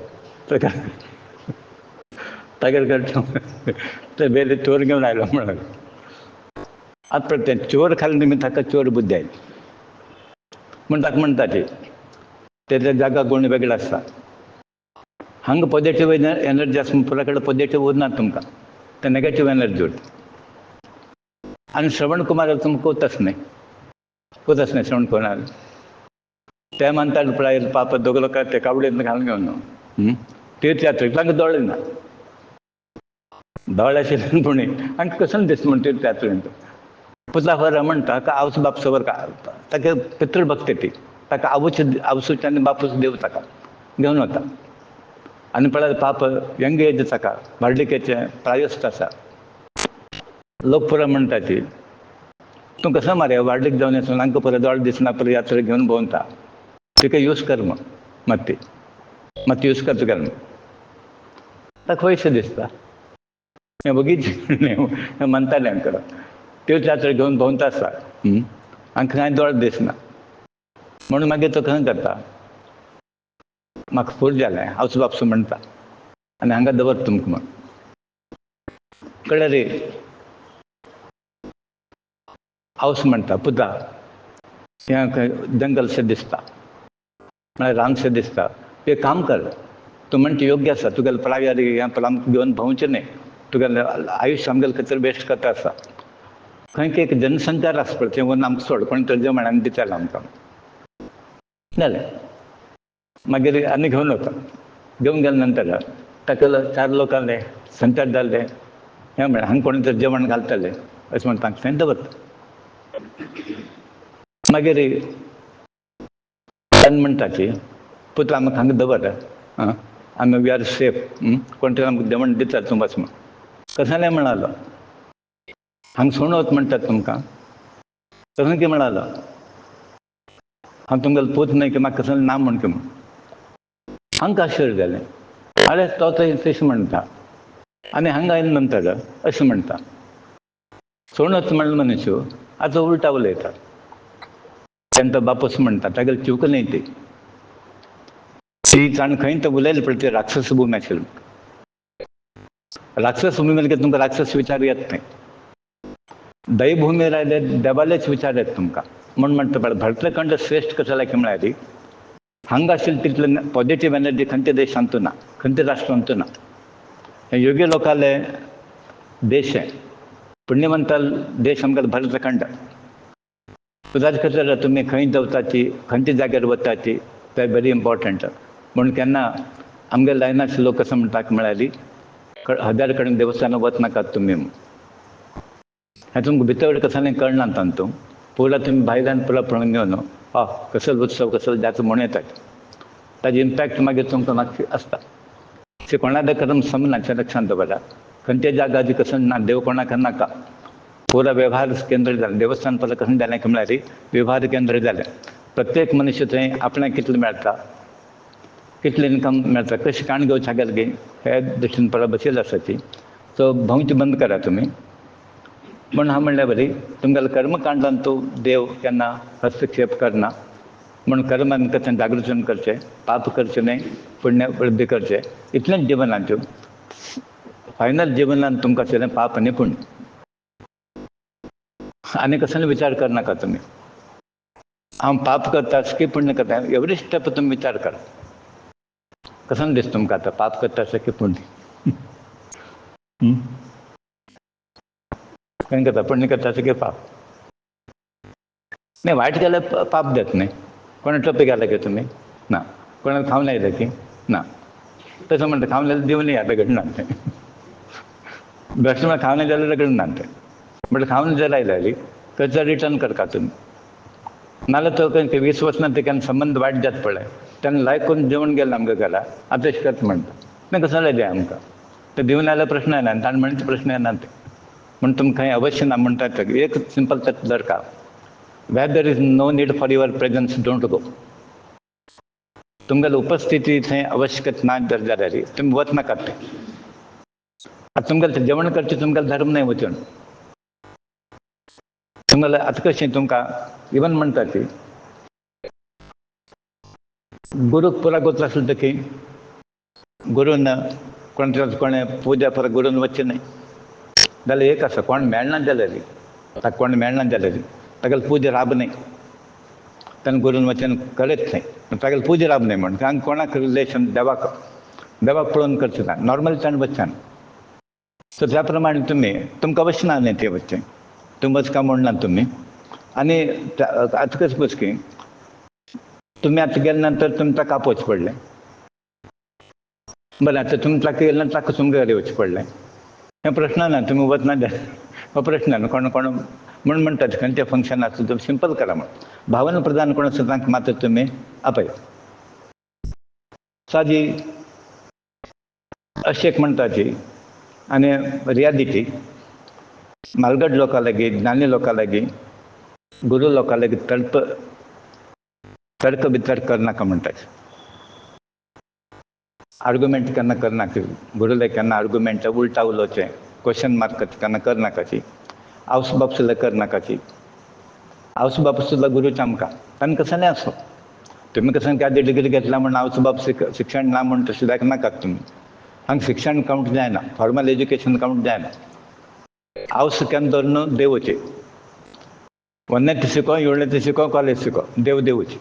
तागेर घर ते बेले चोर घेवन आयलो म्हणालो आतां पळय तें चोर खालें न्ही ताका चोर बुद्धी आयली म्हूण ताका म्हणटा ती तेजो जागा गूण वेगळो आसता हांगा पॉजिटीव एनर्जी आसा पुरा कडेन पॉजिटीव उरना तुमकां ते नेगेटीव एनर्जी उरता आनी श्रवण कुमाराक तुमकां कोताच न्ही श्रवण कुमार ते म्हणटाले पळय पाप दोगलो काय ते कावडींत घालून घेवन तीर्थयात्रेक तांकां दोळे ना दोळे आशिल्ले पूण हांकां कसो दिसता म्हूण तीर्थयात्रेंत पुतला म्हणटा आवस बाप सवर ताका पितृभक्ती ती ताका आवसूचे आनी बापूच देव ताका घेवन वता आनी पळय पाप यंग एज ताका वाडलिकेचें प्रायश्च आसा लोक पुरो म्हणटा ती तूं कसो मरे वाडलीक जावन येता हांकां पुरो दोळे दिसना पुरो यात्रे घेवन भोंवता तिका यूज कर मात यूज कर तुगेलें ताका वयशे दिसता. हें बगीचें म्हणटालें हांकां त्योच जात्रा घेवन भोंवता आसा. हांकां कांय दोळ दिसना. म्हणून मागीर तो खंय करता, म्हाका पुरो जालें हावस बापस म्हणटा आनी हांगा दवर तुमकां म्हण. कळ्ळें रे, हावस म्हणटा पुता हें खंय जंगल शें दिसता, म्हळ्यार रानशें दिसता. तूं एक काम कर, तूं म्हणटा योग्य आसा, तुगेलें प्रायर हें प्लान घेवन भोंवचें न्ही, तुगेलें आयुश्य आमगेलें खंय तरी वेस्ट करता आसा. खंय एक जनसंचार आसा पळय तें व्हरून आमकां सोड, कोण तरी जेवण आनी दितालें आमकां जालें. मागीर आनी घेवन वता. घेवन गेले नंतर ताका 4 लोक आहले, संचार जाल्ले, हें म्हळें हांगा कोणी तरी जेवण घालतले अशें म्हण तांकां थंय दवरता. मागीर ताणें म्हणटा की पुत आमकां हांगा दवर, आमी वी आर सेफ, कोण तरी आमकां जेवण दिता तूं वच म्हण. कसाले म्हणालो, हांगा सोडून वच म्हणटात तुमकां, कसं की म्हणालो, हांव तुमगेलो पूत न्हय की म्हाका कसलें ना म्हण की म्हण. हांकां आश्चर्य जालें, आरे तो तशें म्हणटा आनी हांगा आयले नंतर अशें म्हणटा. सोडून वच म्हणलो मनीस आतां उलटा उलयता. तेन्ना तो बापूस म्हणटा तागेली चूक न्ही ती ताणें खंय तो उलयलें पळय ती राक्षस भुमी आशिल्ली. राक्षस भुमी म्हणजे तुमकां राक्षस विचार येत नाही. दैवभूमीर आयले देवालेच विचार येता तुमकां. म्हूण म्हणटा पळय भरतखंड श्रेश्ठ कसो जालें की म्हळ्यार हांगा आशिल्लें तितलें पॉझिटीव एनर्जी खंयच्या देशांतू ना, खंयच्या राष्ट्रांतू ना. हे योग्य लोकांले देश आहे, पुण्यवंत देश आमकां भरतखंड. ताजे खातीर तुमी खंय देंवताची, खंयच्या जाग्यार वताची ते व्हेरी इम्पॉर्टंट. म्हणून केन्ना आमगे लायनाचे लोक कसं म्हणटात म्हळ्यार 1000 कडेन देवस्थानां वच नाकात तुमी. हें तुमकां भितर कसलें कळना तांतू. पयला तुमी भायल्यान पळोवन घेवन कसलो उत्सव कसलो जाता म्हणून येतात. ताजे इम्पॅक्ट मागीर तुमकां मातशें आसता. ते कोणाक कर्म समनाचें लक्षांत दवरा. खंयच्या जाग्यार कसं ना, देव कोणाक नाका. पुरा व्यवहार केंद्र जालें. देवस्थान पयलें कसं जालें की म्हळ्यार व्यवहार केंद्र जालें. प्रत्येक मनशां थंय आपणाक कितलें मेळटा, कितलें इन्कम मेळटा, कशें काण घेवचें गेलें हे दृश्टीन पळय बसयलें आसा ती. सो भोंवचें बंद करा तुमी. म्हणून हांव म्हणलें बरी तुमगेल्या कर्मकांडांत तूं देव केन्ना हस्तक्षेप करना. म्हणून कर्म आमकां जागृतीन करचें, पाप करचें न्हय, पुण्य वृद्धी करचें. इतलेंच जिवनांत फायनल जिवनांत तुमकां आशिल्लें पाप आनी पुण्य. आनी कसलो विचार करनाका तुमी. हांव पाप करता की पुण्य करता एवरी स्टेप तुमी विचार करा. कसो दिसता तुमकां आतां पाप करता की पुण्य? खंय करता, पुण्य करता की पाप? नाही, वायट केल्यार पाप देत न्ही. कोणा टोपी घाला की तुमी ना, कोणाक खावन लायलें की ना. तसं म्हणटा खावन लायल्यार दिवन या रगड ना तें. बेश्टें म्हळ्यार खावन जाल्यार रगड ना तें. म्हणल्यार खावन जर लायली तर रिटर्न करता तुमी. नाल्यार तो खंय 20 वर्सां तेका संबंद वायट जाता पळय, तेन्ना लायक करून जेवण गेलें आमगे घरा आतां अशें करता म्हणटा. ना कसो लायलें आमकां तें दिवन आयल्यार प्रश्न येना, ताणें म्हणचे प्रश्न येना ते. म्हण तुमकां खंय अवश्य ना म्हणटा एक सिंपल तत्व दरकार. Where there is no need for your presence don't go. तुमगेली उपस्थिती थंय आवश्यकता ना जर जाल्यार तुमी वच नाकात थंय. आतां तुमगेलें जेवण करचें तुमगेलो धर्म न्हय वचून. तुमगेलें आतां कशें तुमकां इवन म्हणटा की गुरूक पुरा गोत्र आसलो की गुरून कोणें पुजा पुरा गुरून वचचें न्हय. जाल्यार एक आसा, कोण मेळना जाल्यार ताका कोण मेळना जाल्यार तागेली पुजा राब न्हय. ताणें गुरून वचन कळयत न्हय. तागेली पुजा राब न्हय म्हण. तांकां कोणाक रिलेशन देवाक पळोवन करचें ना. नॉर्मली ताणें वचचें. सो त्या प्रमाणे तुमकां अवश्य ना न्ही तें वचचें. तुमी वचका म्हणना तुमी. आनी आतां कशें पळय की तुमी आतां गेले नंतर तुमी ताका आपोवचें पडलें. बरें आतां तुमी ताका गेले नंतर ताका तुमगे घरा येवचें पडलें. हें प्रश्न ना. तुमी वचना जाल्यार हो प्रश्न ना. कोण म्हूण म्हणटात खंयचें फंक्शन आसता तुमी सिंपल करा म्हण. भावना प्रधान कोण आसता तांकां मात्र तुमी आपय. सादी अशी एक म्हणटा ती आनी रियालिटी मालगड लोकां लागीं, ज्ञानी लोकां लागीं, गुरू लोकां लागीं तर्क बितर्क करनाका म्हणटात. आर्ग्युमेंट केन्ना करनाका गुरुले केन्ना आर्ग्युमेंट उलटा उलोवचें क्वेश्चन मार्क केन्ना करनाकाची आवस बाप सुद्दां करनाकाची आवस बाप सुद्दां गुरुच आमकां तांणी कसलें आसूं तुमी कसं आदी डिग्री घेतला म्हण आवस बाप शिक्षण ना म्हण तशें नाकात तुमी हांगा शिक्षण कावंट जायना फॉर्मल एज्युकेशन कावंट जायना आवस केन्ना धरून देवची ಒಂದನೇದು ಶಿಕೋ ಏಳನೇದು ಶಿಕೋ ಕಾಲೇಜ್ शिको देव देवची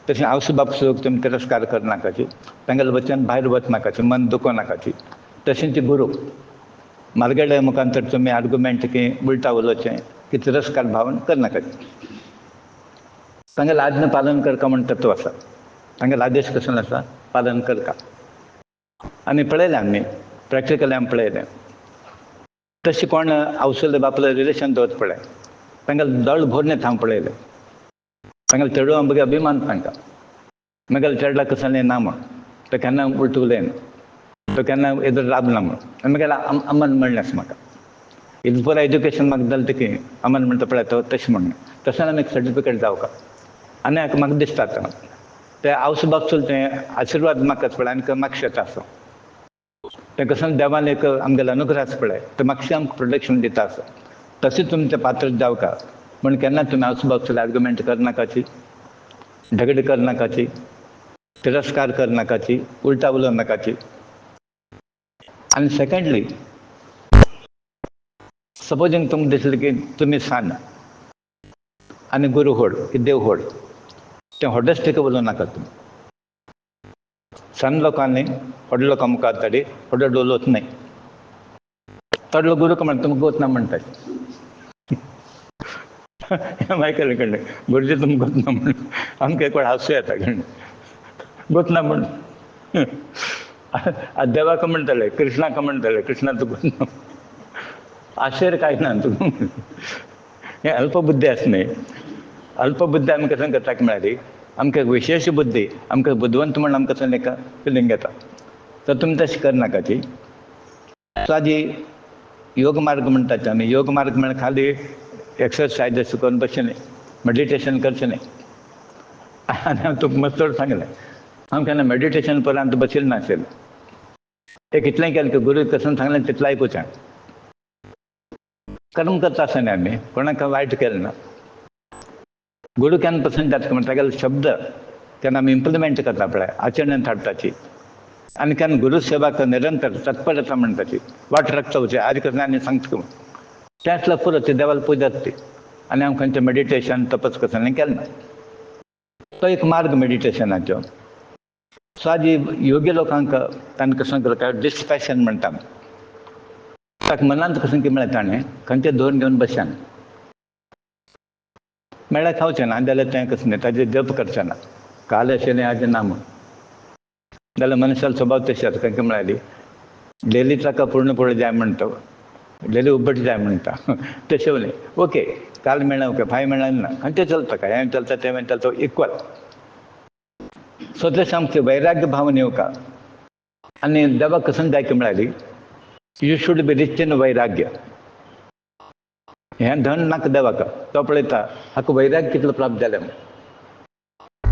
तशें आवस बाप सुद्दां तुमी तिरस्कार करनाकाची तांगेले वचन भायर वचनाकाची मन दुखोवनाकाची तशेंच गुरू मार्गेळे मुखांतर तुमी आर्ग्युमेंट की उलटा उलोवचें की तिरस्कार भावना करनाकाची तांगेले आज्ञा पालन करता म्हण तत्व आसा तांगेले आदेश कसले आसा पालन करता आनी पळयलें आमी प्रॅक्टिकली आमी पळयलें तशें कोण आवसले बापले रिलेशन दवरता पळय तांगेले दळ भरने हांव पळयलें तांगेले चेडवा बगे अभिमान तांकां म्हगेले चेडला कसलें ना म्हण तो केन्ना उलट उलयना तो केन्ना एदर राबना म्हण आनी म्हगेले अमन म्हणलें आसा म्हाका इतलें पुरो एज्युकेशन म्हाका जालें ते की अमन म्हणटा पळय तो तशें म्हणून तशें आनी एक सर्टिफिकेट जावका आनी म्हाका दिसता ते आवस बाप चल तें आशिर्वाद म्हाकाच पळय आनी म्हाका शेत आसा तें कसलें देवान एक आमगेलो अनुग्रह आसा पळय ते म्हाका आमकां प्रोटेक्शन दिता आसा तशें तुमचें पात्र जावका म्हण केन्ना तुमी आवस बाप आर्ग्युमेंट करनाकाची झगडी करनाकाची तिरस्कार करनाकाची उलटा उलोवनाकाची आनी सेकंडली सपोजींग तुमकां दिसलें की तुमी सान आनी गुरू होड की देव होड तें होडेस्टीक उलोवनाका तुमी सन लोकांनी व्हड लोकां मुखार तरी व्हड उलोवच न्हय थोडलो गुरू म्हणटा तुमकां गोत ना म्हणटा मायकल कळ्ळें गुरुजी तुमकां गोत ना म्हण आमकां एक वेळ हांसूं येता कळ्ळें गोत ना म्हण देवाक म्हणटले कृष्णाक म्हणटले कृष्णा तुका गोत ना आश्चर्य कांय ना तुका हें अल्पबुद्धी आसा न्ही अल्पबुद्धी आमी कशें करपाक मेळ्ळी आमकां विशेश बुद्धी आमकां बुद्धवंत म्हण आमकां कसलें एका फिलींग येता तर तुमी तशें करनाकाची सो आजी योग मार्ग म्हणटात आमी योग मार्ग म्हळ्यार खाली एक्सरसायज अशें करून बसचें मेडिटेशन करचें न्ही आनी हांव तुका मस्तोर सांगलें हांव केन्ना मेडिटेशन पर्यंत बशिल्लो नाशिल्लो एक इतलें केलें की गुरू कसं सांगलें तितलें आयकुचें कर्म करता आसतना आमी कोणाक वायट केलें ना गुरू केन्ना पसंत जाता म्हणटा तागेले शब्द केन्ना आमी इम्प्लिमेंट करता पळय आचरणांत हाडटाची आनी केन्ना गुरू सेवा निरंतर तत्परता म्हणटाची वाट राखता वचें आज कसलें आनी सांगता तें आसल्यार पुरो ती देवाला पुजत ती आनी हांव खंयचें मेडिटेशन तपस कसलें केलें ना तो एक मार्ग मेडिटेशनाचो सो आज योगी लोकांक तांणी कसं करता डिस्पॅशन म्हणटा ताका मनांत कसं की म्हळ्यार ताणें खंयचें धोरण घेवन बसचें मेळ्ळ्यार खावचें ना जाल्यार तें कसं न्ही ताजें जप करचें ना काल अशें आज ना म्हूण जाल्यार मनशाचो स्वभाव तशें आसा खंय म्हळ्यार डेली ताका पूर्ण पूर्ण जाय म्हणटा डेली उब्बट जाय म्हणटा तशें उलय ओके काल मेळ्ळें ओके फाय मेळ्ळें ना खंयचें चलता काय हें चलता तें चलता इक्वल सो तशें आमचें वैराग्य भावन येवका आनी देवाक कसं जाय की म्हळ्यार you should be rich in वैराग्य हें धन नाका देवाक तो पळयता हाका वैराग्य कितलो प्राप्त जालें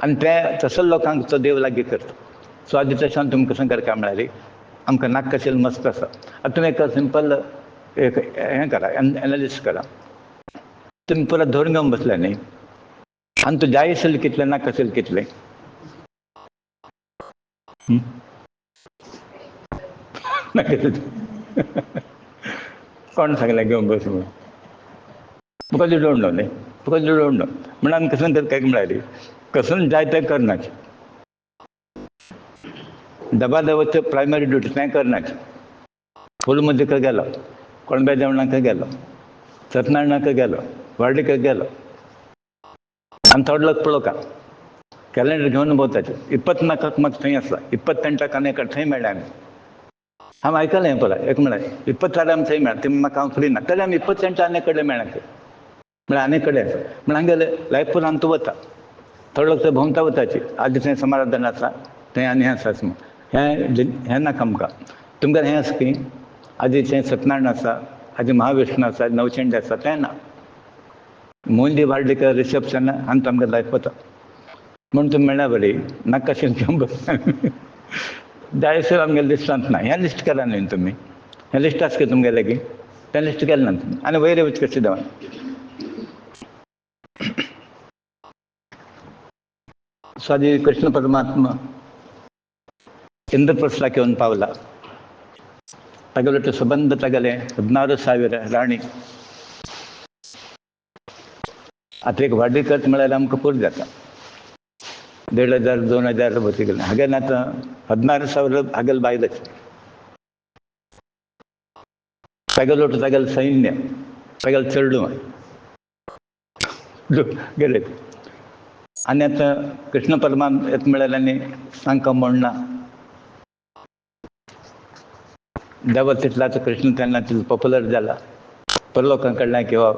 आनी तें तसले लोकांक तो देव लागीं करता सो आज तशें तुमी कसं करता म्हळ्यार आमकां नाका कशें मस्त आसा आतां तुमी एक सिंपल एक हें करा एनालिसीस करा तुमी पुरो धरून घेवन बसले न्ही आनी तूं जाय आशिल्लें कितलें नाका आशिल्लें कितलें कोण सांगलें घेवन बस म्हणून तुका डोंट नो न्ही तुका डोंट नो म्हण आमी कसं करता म्हळ्यार कसं जाय तें करनाचें दबा देवाचें प्रायमरी ड्युटी तें करनाचें फूल मुद्दीक गेलो कोणब्या जेवणाक गेलो सत्यनारायणाक गेलो वार्डीक गेलो आनी थोडे लोक पळोवका कॅलेंडर घेवन भोंवताचे 24 म्हाका थंय आसा 28 आनी एका थंय मेळ्ळें आमी हांव आयकलें हें पळय एक म्हळ्यार 24 आमी थंय मेळ्ळा तें म्हाका हांव फ्री ना तरी आमी 28 आनी कडेन मेळ्ळा म्हळ्यार आनी कडेन आसा म्हण हांगेले लायफ पुरान तूं वता थोडे लोक थंय भोंवता वताचे आज थंय समाराधन आसा थंय आनी हें आसा म्हूण हें नाका आमकां तुमकां हें आसा की आजी थंय सत्यनारायण आसा आजी महाविष्णू आसा नवचंडी आसा तें ना मोंदी वार्डीक रिसेप्शन आनी तो आमगे लायफ वता म्हूण तुमी मेळ्ळ्या बरी नाका अशें घेवन बसता जायसर आमगेले दिसतात ना हें लिस्ट केला न्ही तुमी हें लिस्ट आसा तुमगे लागीं तें लिस्ट केलें ना तुमी आनी वयर वच कशें देवा स्वामी कृष्ण परमात्मा ಇಂದ್ರಪ್ರಸ್ಥಕ್ಕೆ ಒಂದು ಪಾವಲ ತಗಲಟ್ಟು ಸುಬಂಧ ತಗಲೆ 16,000 राणी आता एक वाडी खर्च म्हळ्यार आमकां पुरो जाता 1,500 2,000 बसी गेले हागेन आतां 16,000 हागेल बायलच तगलोट तगल सैन्य तगल चेडूं गेले आनी आतां कृष्ण परमात्मा येता म्हळ्यार आनी सांगता म्हणना देवा तितला आतां कृष्ण तेन्ना तितलो पॉप्युलर जाला परलोकां कडल्यान किंवा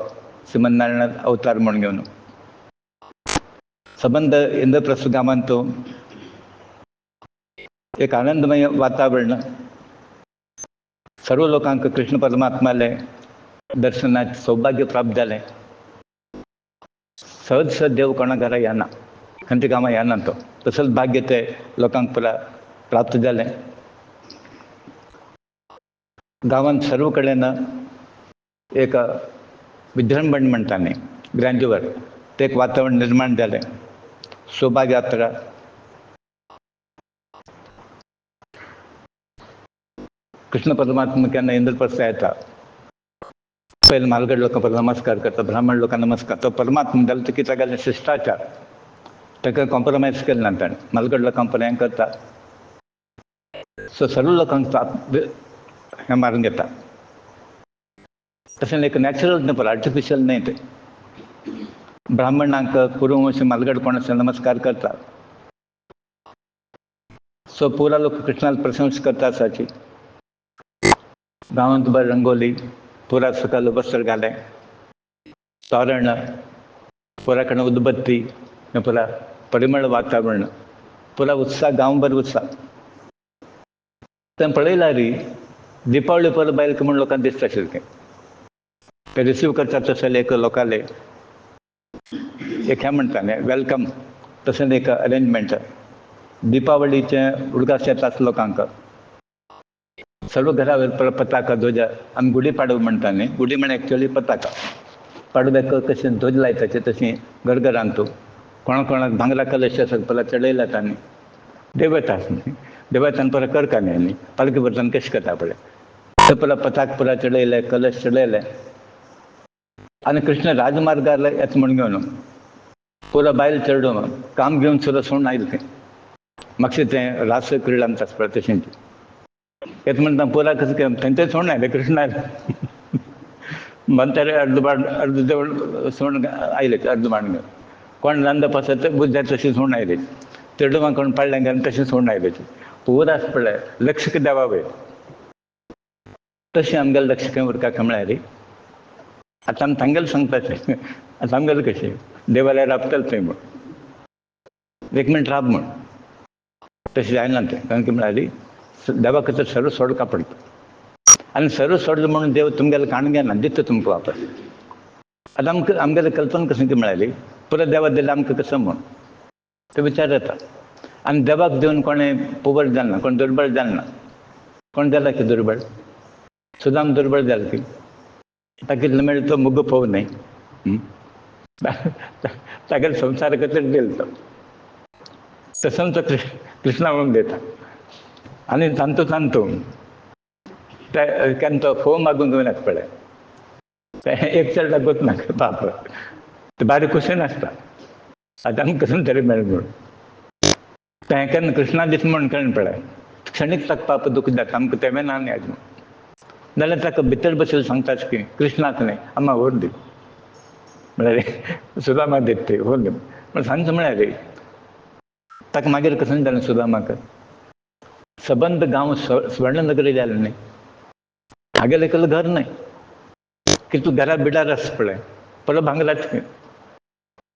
श्रीमन नारायण अवतार म्हूण घेवन संबंध इंद्रप्रस्थ गांवांत तो एक आनंदमय वातावरण सर्व लोकांक कृष्ण परमात्माले दर्शनाचें सौभाग्य प्राप्त जालें सहज सहज देव कोणा घरा येना खंयच्या गांवां येना तो तसलें भाग्य ते लोकांक प्राप्त जालें गांवांत सर्व कडेन एक विजृंभण म्हणटा न्ही ग्रँड्युअर तें एक वातावरण निर्माण जालें शोभा यात्रा कृष्ण परमात्मा केन्ना इंद्रप्रस्थ येता पयलीं म्हालगड लोकां पयलीं नमस्कार करता ब्राह्मण लोकांक नमस्कार तो परमात्मा जाल्यार तो कितें जालें शिश्टाचार ताका कॉम्प्रोमायज केलें ना ताणें म्हालगड लोकां पर्यंत करता सो सर्व लोकांक हें मारून घेता तशें एक नॅचरल न्ही पळय आर्टिफिशियल न्ही तें ब्राह्मणांक पुरो अशें म्हालगड कोण अशें नमस्कार करता सो पुरा लोक कृष्णाक प्रशंसा करता आसाची गांवांत बरी रंगोली पुरा सकयल वस्त्र घालें तोरण पुरा कडेन उदबत्ती पुरा परिमळ वातावरण पुरा उत्साह गांवभर उत्साह तें पळयल्यार दिपावळी परब बायल्क म्हूण लोकांक दिसता आशिल्लें ते रिसीव करता तशें एक लोकाले एक हें म्हणटा न्ही वेलकम तशें एक अरेंजमेंट दिपावळीचें उडगास येता लोकांक सर्व घरा वयर पताका ध्वज आमी गुडी पाडवो म्हणटा न्ही गुडी म्हण एक्चुअली पताका पाडव्याक कशें ध्वज लायताचे तशीं घरघरांत तूं कोणा कोणाक भांगरा कलश आसा पळय चडयला तांणी देव येता देवयतान परत करता न्ही पालकी भरतान कशें करता पळय ते परत पताक पुरा चडयले कलश चडयले आनी कृष्ण राजमार्गार येता म्हूण घेवन पुरो बायल चेडूं काम घेवन सुद्दां सोडून आयलें तें म्हाका तें रास क्रिडा म्हणटा पळय तशें येता म्हणटा पुरा कसं केलें थंय सोडून आयलें कृष्ण आयलें म्हणटारे अर्द देवळ सोडून आयले अर्द मांड घेवन कोण रांदता पसत बुद्ध जाय तशें सोडून आयले चेडूं कोण पडलें घालून तशें सोडून आयले पुरा आसा पळय लक्ष देवा वयर तशें आमगेलें लक्ष खंय उरता म्हळ्यार आतां आमी तांगेलें सांगपाचें आतां आमगेलें कशें देवालयार राबतलें थंय म्हूण एक मिनट राब म्हूण तशें जायना तें कारण की म्हळ्यार देवा खातीर सर्व सोडका पडटा आनी सर्व सोडलें म्हणून देव तुमगेलें काण घेना दिता तुमकां वापस आतां आमगेलें कल्पना कशें की म्हळ्यार पुरो देवा दिलें आमकां कसं म्हूण तो विचार येता आनी देवाक दिवन कोणें पुवर जालना कोण दुर्बळ जालना कोण जाला की दुर्बळ सुदाम दुर्बळ जाला की ताका कितलो मेळ्ळो तो मुग्ग पोव न्ही तागेले संवसार खातीर दिलो तो तसोच तो कृष्णा म्हणून दिता आनी तांतू केन्ना तो फोव मागूंक घेवन येता पळय एक चेडो लागूच नाका बाप ते बारीक कुशीन आसता आतां आमकां कसले तरी मेळ्ळें म्हूण तें केन्ना कृष्णा दीस म्हूण कळ्ळें पळय क्षणीक ताका पाप दूख जाता आमकां तें ना न्ही आजून जाल्यार ताका भितर बसयलें सांगता की कृष्णाक न्ही अम्मा व्हर दी म्हळ्यार सुदामा दिता ती व्हर दी पूण सांगता म्हळ्यार ताका मागीर कसलें जालें सुदामाक सबंद गांव स्वर्णनगरी जालें न्ही हागेलें एकलें घर न्ही की तूं घरा बिडार आसा पळय परत भांगराचें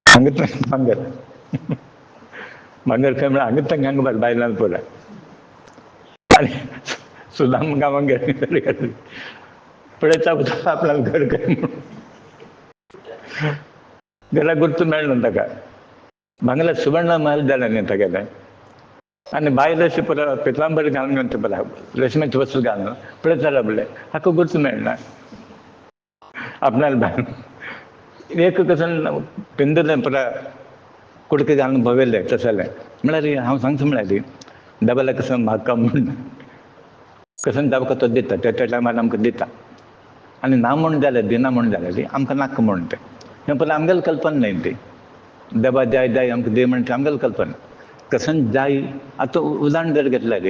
हांगा भांगर भांगर खंय म्हळ्यार हांगा थंय हांगा बायलां पुरा आनी सुदाम गांवांक गेले पळयता आपल्यान घर खंय म्हणून घरा गुर्त मेळना ताका भांगरात सुवर्ण महल जालें न्ही तागेलें आणि बायल अशी पळय पितांबरी घालून घेवन पळय रेशमेचे वस्त्र घालून पळय जाल्यार पळय हाका गुर्त मेळना आपणाले बायल एक कसन पिंजले पळय कुडके घालून भोंवयले तसले म्हळ्यार हांव सांगता म्हळ्यार डबल कसं म्हाका म्हूण कसं दावका तो दिता त्या टायमार आमकां दिता आनी ना म्हूण जाल्यार दिना म्हूण जाल्यार आमकां नाका म्हूण तें हें पळय आमगेली कल्पना न्ही ती देवा जाय जाय आमकां दी म्हणटा आमगेली कल्पना कसन जाय आतां उदाहरण जर घेतल्यार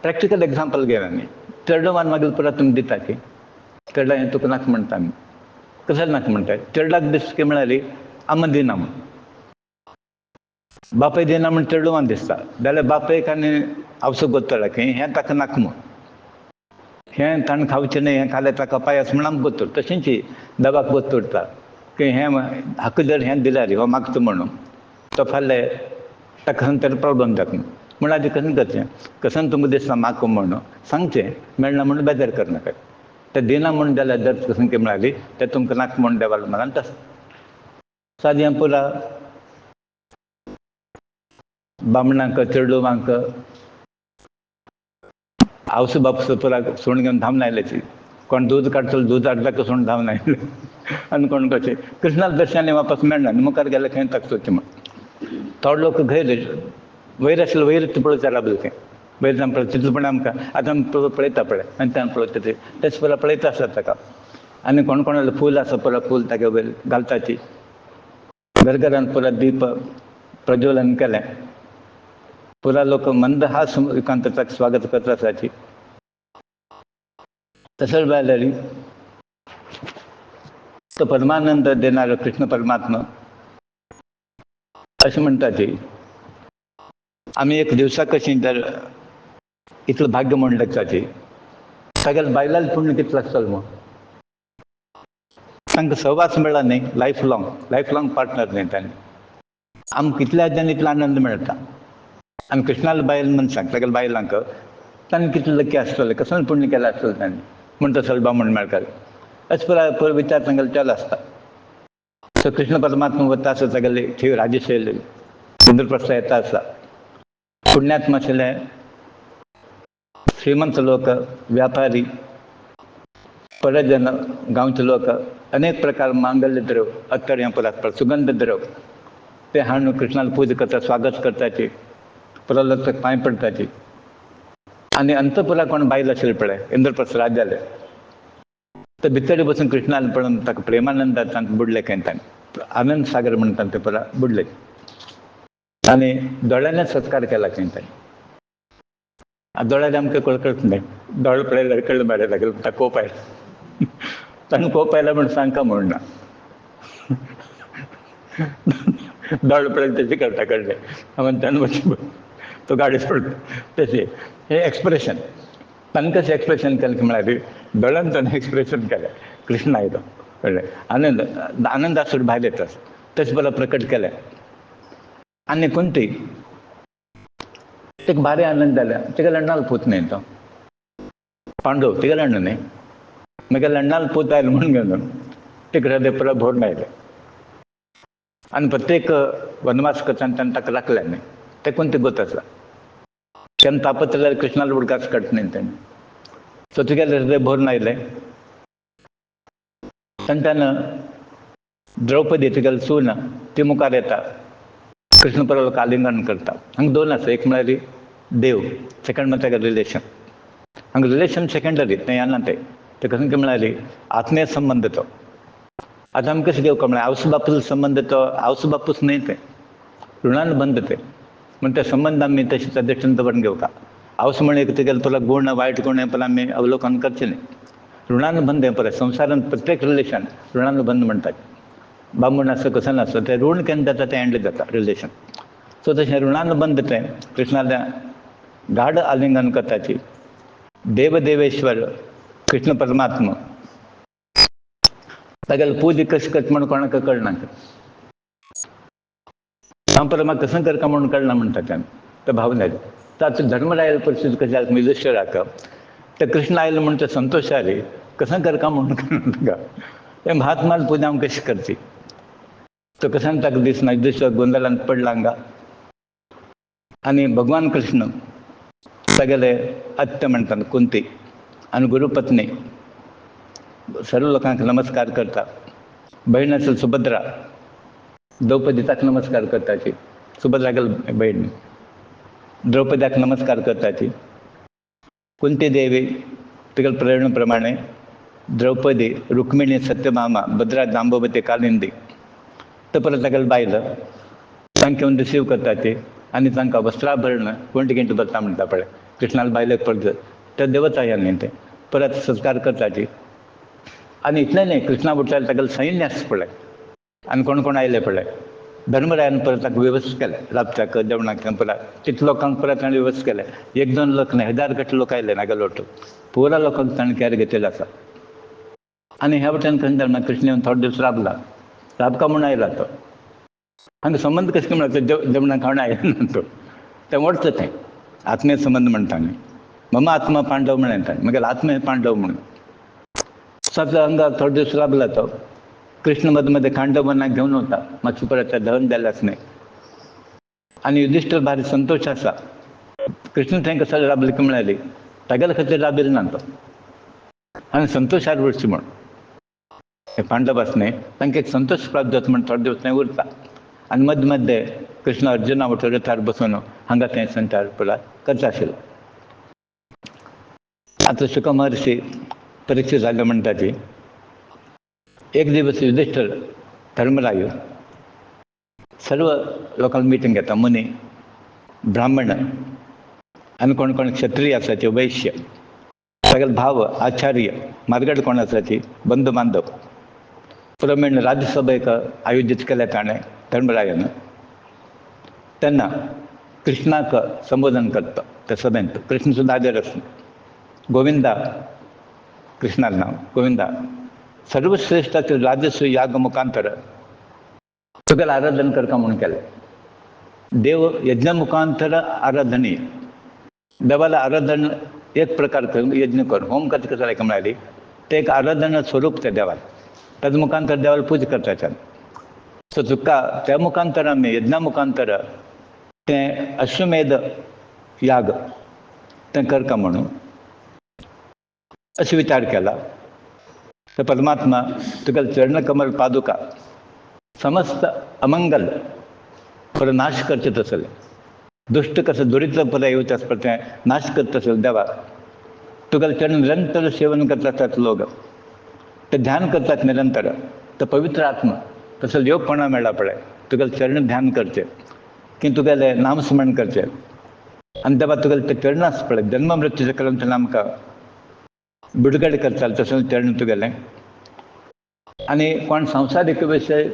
प्रॅक्टिकल एग्जांपल घेवया आमी चेडवान मागीर परत तुमकां दिता की चेडा हें तुका नाका म्हणटा आमी कशालें नाका म्हणटाय चेडवाक दिसता की म्हळ्यार आम्मा दिना म्हूण बापाय दिना म्हूण चेडवान दिसता जाल्यार बापायक आनी आवसो गोत्तला की हें ताका नाका म्हूण हें ताणें खावचें न्ही हें खाल्यार ताका पायस म्हूण आमकां गोत्त उरता तशेंच देवाक गोत्त उरता की हें हाका जर हें दिल्यार हो मागता म्हणून तो फाल्यां ताका खंय तरी प्रॉब्लम जाता म्हूण आदी कशें करचें कसन तुमकां दिसता मागो म्हणून सांगचें मेळना म्हणून बेजार करनाका तें दिना म्हूण जाल्यार जर कसन की म्हळ्यार तें तुमकां नाका म्हूण देवाक म्हणान तस सादी हें पुला बामणांक चेडवांक आवसो बापूसो पुरा सूण घेवन धांवन आयले कोण दूद काडटलो दूद हाडटा सूण धांवन आयले आनी कोण कशें कृष्णाल दर्शन वापस मेळना आनी मुखार गेल्यार खंय ताका सोदचें म्हण थोडे लोक गैर वयर आसले वयर पळोवचा लागले तें वयर जावन पळय तितले पण आमकां आतां आमी पळयता पळय आनी त्यान पळयता ते तेच पळय पळयता आसता ताका आनी कोण कोणाले फूल आसा पळय फूल तागे वयर घालताची घरघरान पुरा दीप प्रज्वलन केलें पुरा लोक मंद हास एकांत ताका स्वागत करता आसाची तसोच भायल्यार तो परमानंद देणारो कृष्ण परमात्मा अशें म्हणटा की आमी एक दिवसा कशीं जर इतलें भाग्य म्हूण लेखताची तागेले बायलाले पुण्य कितलो आसतलो म्हूण तांकां सहवास मेळ्ळा न्ही लायफ लाँग पार्टनर न्ही तांणी आमकां कितल्या हाज्यान इतलो आनंद मेळटा आनी कृष्णाले बायल मनशांक तागेले बायलांक तांणी कितले लकी आसतले कसले पुण्य केलें आसतलें तांणी म्हूण तसलो बामण मेळटा अशें पळय विचार तांगेले चालू आसता सो कृष्ण परमात्मा वता आसता तागेले थंय राजशैल इंद्रप्रस्थ येता आसता पुण्यात्मा आशिल्ले श्रीमंत लोक व्यापारी परजन गांवचे लोक अनेक प्रकार मांगल्य द्रव अत्तर हें पळय सुगंध द्रव ते हाडून कृष्णाला पूजा करता स्वागत करताची प्रल्हाद पांय पडताची आनी अंतपुरा कोण बायल आशिल्ले पळय इंद्रप्रस्थ राज्याले ते भितर बसून कृष्णाला पळोवन ताका प्रेमानंदान तांकां बुडले खंय तांणी आनंद सागर म्हणटा ते पळय बुडले आनी दोळ्यांनी सत्कार केला खंय तांणी दोळ्यार आमकां कळकळत न्ही दोळे पळयल्यार कळ्ळें मरे ताका ताका कोप आयला तांकां कोप आयला म्हूण सांगता म्हणना दोळे पळयले तेचे कळटा कळ्ळें हांवें ताणें वचून तो गाडी सोडलो तशें हें एक्सप्रेशन ताणें कशें एक्सप्रेशन केलें की म्हळ्यार दोळ्यान ताणें एक्सप्रेशन केलें कृष्ण आयलो कळ्ळें आनंद आनंद आसून भायर येता तशें पळय प्रकट केलें आनी कुंती तेका भारी आनंद जाल्या तेगे लंडाल पूत न्ही तो पांडव तेगे लंड न्ही मागीर लंडाल पूत आयलो म्हूण घेवन तेका हृदय पुरो भरून आयलें आनी प्रत्येक वनवास करतना ताणें ताका राखलें न्ही ते कुंती गोत आसा केन्ना तापत जाल्यार कृष्णाला उडकास काडटा न्ही तेणें सो तुगेलें हृदय भरून आयलें तेन्ना द्रौपदी तुगेली सून ती मुखार येता कृष्ण परवाक आलिंगन करता हांगा दोन आसा एक म्हळ्यार देव सेकंड म्हळ्यार तागे रिलेशन हांगा रिलेशन सेकंडरी तें येना तें कशें की म्हळ्यार आत्मीय संबंद तो आतां आमी कशें घेवं म्हळ्यार आवस बापूचो संबंद तो आवस बापूच न्ही तें ऋणान बंद ते म्हण ते संबंद आमी तशें त्या दृश्टीन दवरून घेवका आवस म्हण एक तुगेले पळय गूण वायट गूण हें पळय आमी अवलोकन करचें न्ही ऋणान बंद हें पळय संवसारान प्रत्येक रिलेशन ऋणान बंद म्हणटात बामण आसता कसं नासता तें ऋण केन्ना जाता तें एंड जाता रिलेशन सो तशें ऋणान बंद तें कृष्णाल्या गाढ आलिंगन करताची देवदेवेश्वर कृष्ण परमात्मा तागेले पूजा कशी करता म्हण कोणाक कळना हांव पळय म्हाका कसं करता म्हणून कळना म्हणटा ते भावना तातूंत धर्मरायल परिस्थिती कशी जाली युधिष्ठिराक ते कृष्ण आयलो म्हण ते संतोश जाले कसं करता म्हणून कळना हे महात्माला पूजा हांव कशी करची तो कसान ताका दिसना युधिष्ठीर गोंदलांत पडला हांगा आणि भगवान कृष्ण सगळे अत्य म्हणतात कुंती आणि गुरुपत्नी सर्व लोकांक नमस्कार करता. बहीण असेल सुभद्रा, द्रौपदीताक नमस्कार करताची. सुभद्रा गेल बहीण, द्रौपद्याक नमस्कार करताची. कुंती देवी तिगल प्रेरणेप्रमाणे द्रौपदी, रुक्मिणी, सत्यभामा, भद्रा, जांबवती, कालिंदी तर परत तागेल बायलं तांकां येवन रिसीव करताची आणि तांकां वस्त्राभरण कोणटी गिंट भरता म्हणटा पळय, कृष्णाला बायलेक पडत ते देवता न्ही ते परत संस्कार करताची. आणि इतलें न्ही, कृष्णा उठल्यार तागेलें सैन्य आसता पळय आनी कोण कोण आयले पळय. धर्मरायान परत ताका वेवस्थ केलें राबत्याक जेवणाक परत तितल्या लोकांक परत ताणें वेवस्थ केलें. एक दोन लोक न्ही, हजार गट लोक आयले नागेल ओटू पुरा लोकांक ताणें कॅर घेतिल्लो आसा. आनी ह्या वटेन खंय कृष्ण येवन थोडे दीस राबला, राबका म्हूण आयला तो. हांगा संबंध कशें काय म्हणटा जेवणाक खावण आयला तो तें व्हरता थंय आत्मीय संबंध म्हणटा न्ही. मम आत्मा पांडव म्हण येता, मागीर आत्मे पांडव म्हणून सगळं हांगा थोडे दीस राबला तो. कृष्ण मध्य मध्ये खांडवनाक घेवन वता, मातशें परत दहन जालें आसलें. आनी युधिष्ठीर भारी संतोश आसा. कृष्ण थंय कसो राबले की म्हणाली तागेले खातीर राबिल ना तो आनी संतोशार उरची म्हण. हे पांडव आसने तांकां एक संतोश प्राप्त जाता म्हण थोडे दीस थंय उरता. आनी मध्य मध्ये कृष्ण अर्जुना वांगडा रथार बसून हांगा थंय संचार पुरा करता आशिल्लो. आतां शुक महर्षी परीक्षा जाल्यो म्हणटा ती. एक दिवस युधिष्ठीर धर्मराय सर्व लोकांक मिटींग घेता, मुनी, ब्राह्मण आनी कोण कोण क्षत्रिय आसाचे, वैश्य, सगळे भाव, आचार्य, मारगड कोण आसाची, बंधू बांधव प्रमाण राज्यसभेक आयोजीत केले ताणें धर्मरायान. तेन्ना कृष्णाक संबोधन करता त्या सभेंत. कृष्ण सुद्दां हाजीर आसता. गोविंदा, कृष्णाचें नांव गोविंदा, सर्वश्रेष्ठाचे राजस्व याग मुखांतर तुगेलें आराधन करता म्हणून केलें. देव यज्ञ मुखांतर आराधनीय. देवाला आराधन एक प्रकार करून यज्ञ करून होम करता कसं लायक म्हणाली ते एक आराधन स्वरूप ते देवाला. ताजे मुखांतर देवाला पूजा करता. सो तुका त्या मुखांतर आमी यज्ञा मुखांतर तें अश्वमेध याग तें करता म्हणून अशें विचार केला. तर परमात्मा तुगेले चरणकमल पादुका समस्त अमंगल पर नाश करचे तसले. दुष्ट कसं दुरित पद येवचे आसता तें नाश करता आसले देवा तुगेले चरण निरंतर सेवन करता आसतात लोक. ते ध्यान करतात निरंतर. तर पवित्र आत्मा तसं योगपणा मेळ्ळा पळय. तुगेले चरण ध्यान करचे की तुगेले नामस्मरण करचे आनी देवा तुगेले ते चरण आसता पळय जन्म मृत्यू चक्रांतल्यान आमकां बिडगड करताले तसलें चरण तुगेलें. आनी कोण संवसारीक विशय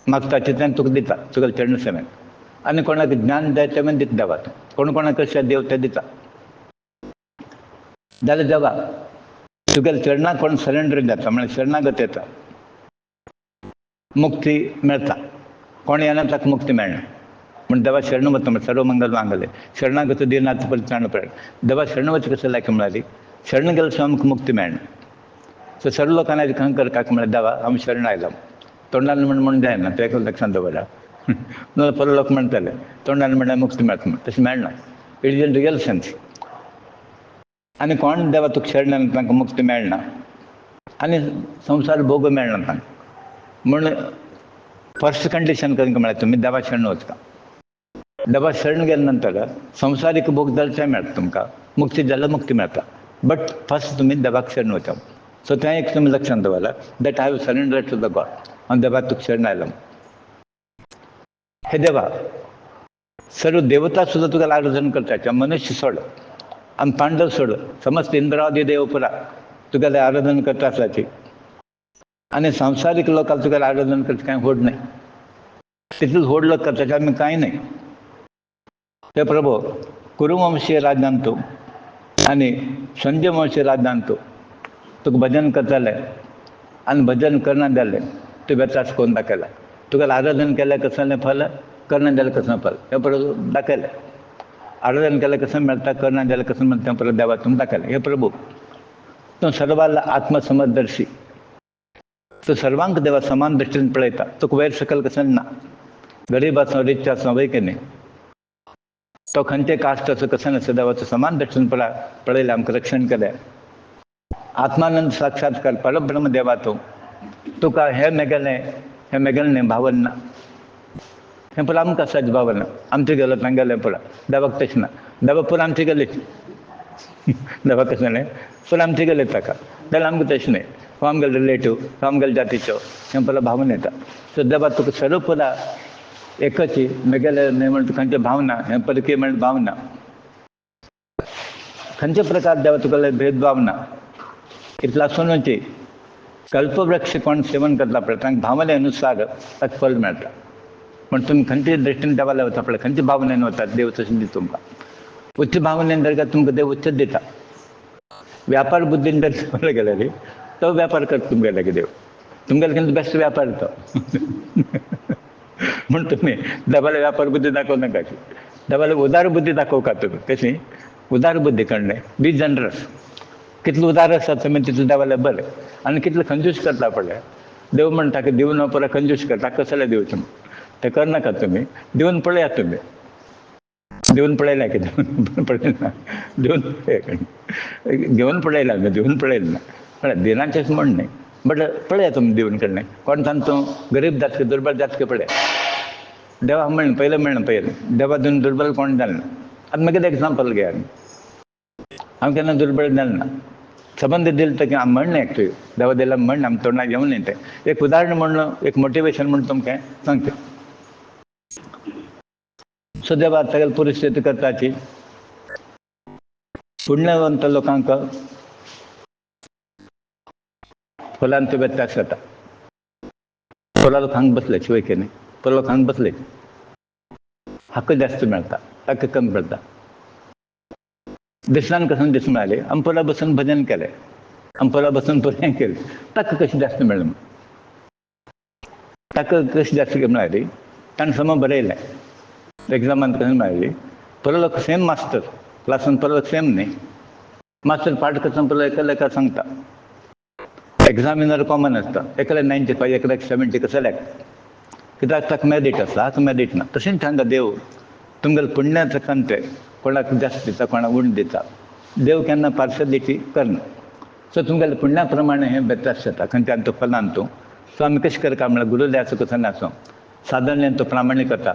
मागताचे तें तुका दिता तुगेले चरण सेवेन. आनी कोणाक ज्ञान जाय तें दिता देवा. कोण कोणाक कशें देव तें दिता जाल्यार देवा तुगेले चरणाक कोण सरेंडर जाता म्हळ्यार शरणागत येता मुक्ती मेळटा. कोण येना ताका मुक्ती मेळना म्हण देवा शरण वता म्हण सर्व मंगल मांगले शरणागत दिनाथ परित्राण पळय. देवा शरण वच कशें लायक म्हणाली शरण गेले शिवाय आमकां मुक्ती मेळना. सो सर्व लोकांना खंय करपाक म्हळ्यार देवा हांव शरण आयलो तोंडान म्हणून जायना ते एक लक्षांत दवरा. नाजाल्यार परत लोक म्हणटाले तोंडान म्हळ्यार मुक्ती मेळटा म्हण तशें मेळना. It is in real sense. आनी कोण देवा तुका शरण तांकां मुक्ती मेळना आनी संवसार भोग मेळना तांकां. म्हूण फर्स्ट कंडिशन तांकां म्हळ्यार तुमी देवा शरण वचका. देवा शरण गेले नंतर संवसारीक भोग जाल्यार मेळटा तुमकां, मुक्ती जाल्यार मुक्ती मेळटा. बट फर्स्ट तुमी देवाक शरण वचा. सो तें एक तुमी लक्षांत दवरा that I have surrender to the god. हांव देवाक तुका शरण आयलो. हे देवा सर्व देवता सुद्दां तुगेलें आराधन करता. मनुष्य सोड आनी पांडव सोड समस्त इंद्रादी देव पुरा तुगेलें आराधन करता आसाची. आनी संवसारीक लोकांक तुगेलें आराधन करता कांय होड न्हय. तितलें होड लोक करता आमी कांय न्हय. हे प्रभू कुरुवंशीय राज्यान तूं आनी संजय वंशीय राज्यान तूं तुका भजन करताले आनी भजन करना जालें तूं व्यतास करून दाखयला. तुगेलें आराधन केलें कसलें फल, करना जाल्यार कसलें फल हें परत दाखयलें. आराधन केलें कसं मेळटा, करना जाल्यार कसं मेळटा तें परत देवा तुमकां दाखयलें. हे प्रभू तूं सर्वाला आत्मसमदर्शी. तूं सर्वांक देवा समान दृश्टीन पळयता. तुका वयर सकयल कसलें ना. गरीब आसूं, रीच आसूं, वय की न्ही. तो खंयचे कास्ट असो कसं नसो देवाचं समान दर्शन पळयलें आमकां रक्षण केलें. आत्मानंद साक्षात्कार परब्रह्म देवा तुका हे मेगेलें न्ही भावन ना. हें पळय आमकां सच भावना आमचे गेलो थंय गेलें पळय देवाक तशें ना. देवा पुरो आमचे गेले देवा कशें जालें पुरो आमचे गेले ताका जाल्यार आमकां तशें न्ही. हो आमगेलो रिलेटीव हो आमगेलो जातीचो हें पळय भावून येता. सो देवा तुका सर्व पुरा एकच मेगेले न्ही म्हण खंयचे भावना हें परकी म्हण भावना. खंयचे प्रकार देवा तुका भेदभाव ना. इतला आसूनची कल्पवृक्ष कोण सेवन करता पळय तांकां भावने अनुसार ताका फळ मेळटा. पण तुम्ही खंयचे दृश्टीन देवाला वता पळय खंयचे भावनेन वतात देव तशें दिता तुमकां. उच्च भावनेन जर का तुमकां देव उच्च दिता. व्यापार बुद्धीन जर देवाला गेले न्ही तो व्यापार करता तुमगेले देव तुमगेले बेस्ट व्यापार तो. म्हण तुम्ही देवाला व्यापार बुद्धी दाखवू नाका. देवाला उदार बुद्धी दाखोवका तुम्ही कशी उदार बुद्धी करणे बी जनरस. कितलं उदार आसा तुमी तितलं देवाला बरें. आनी कितलं कंजूस करता पळय देव म्हणटा की दिव न पळय कंजूस करता कसले देव तुमी ते करनाका तुमी. दिवन पळयात तुमी दिवन पळयल्या की दिवन पळयना दिवन घेवन पळयला दिवन पळयला ना पळय दिनाचेच म्हण न्ही बट पळया तुमी दिवन कडलें कोण सांगता गरीब जात की दुर्बल जात की पळय देवा म्हण पयलें म्हणलें पळय देवा दिवन दुर्बल कोण जालें ना. आतां मागीर एग्जांपल घेया हांव केन्ना दुर्बल जालें ना. संबंध दिले तर हांव म्हणलें एक्चुली देवा दिला म्हण आमच्या तोंडाक येवं न्ही तें एक उदाहरण म्हणलो एक मोटिवेशन म्हण तुमकां सांगता. सो देवा सगळे परिस्थिती करताची पुण्यवंत लोकांक फुलांचो व्यत्यास जाता. फुलां लोक हांगा बसले शिवयकेनी फुलां लोक हांगा बसले हक्क जास्त मेळटा हक्क कमी पडटा. दिसल्यान कसून दीस मेळ्ळे अंपोला बसून भजन केलें अंपोला बसून हें केलें ताका कशें जास्त मेळ्ळें ताका कशें जास्त मेळ्ळी ताणें समज बरयलें एग्जामान कशें मेळ्ळी. पयलो लोक सेम मास्टर क्लासान पयलो लोक सेम न्ही. मास्टर पाठ करतना पयलो एका सांगता. एग्जामिनर कॉमन आसता एकल्याक 95 एकल्याक 70 कसं कित्याक ताका मेरिट आसता हाका मेरिट ना. तशेंच हांगा देव तुमगेलें पुण्याचें कंतें कोणाक जास्त दिता कोणाक उण दिता. देव केन्ना पार्शलिटी करना. सो तुमगेल्या पुण्या प्रमाणे हें व्यत्यास जाता खंयच्यान तो फलान तूं. सो आमी कशें करता म्हळ्यार गुरुले आसूं कसं आसूं सादारण तो प्रामाणीकता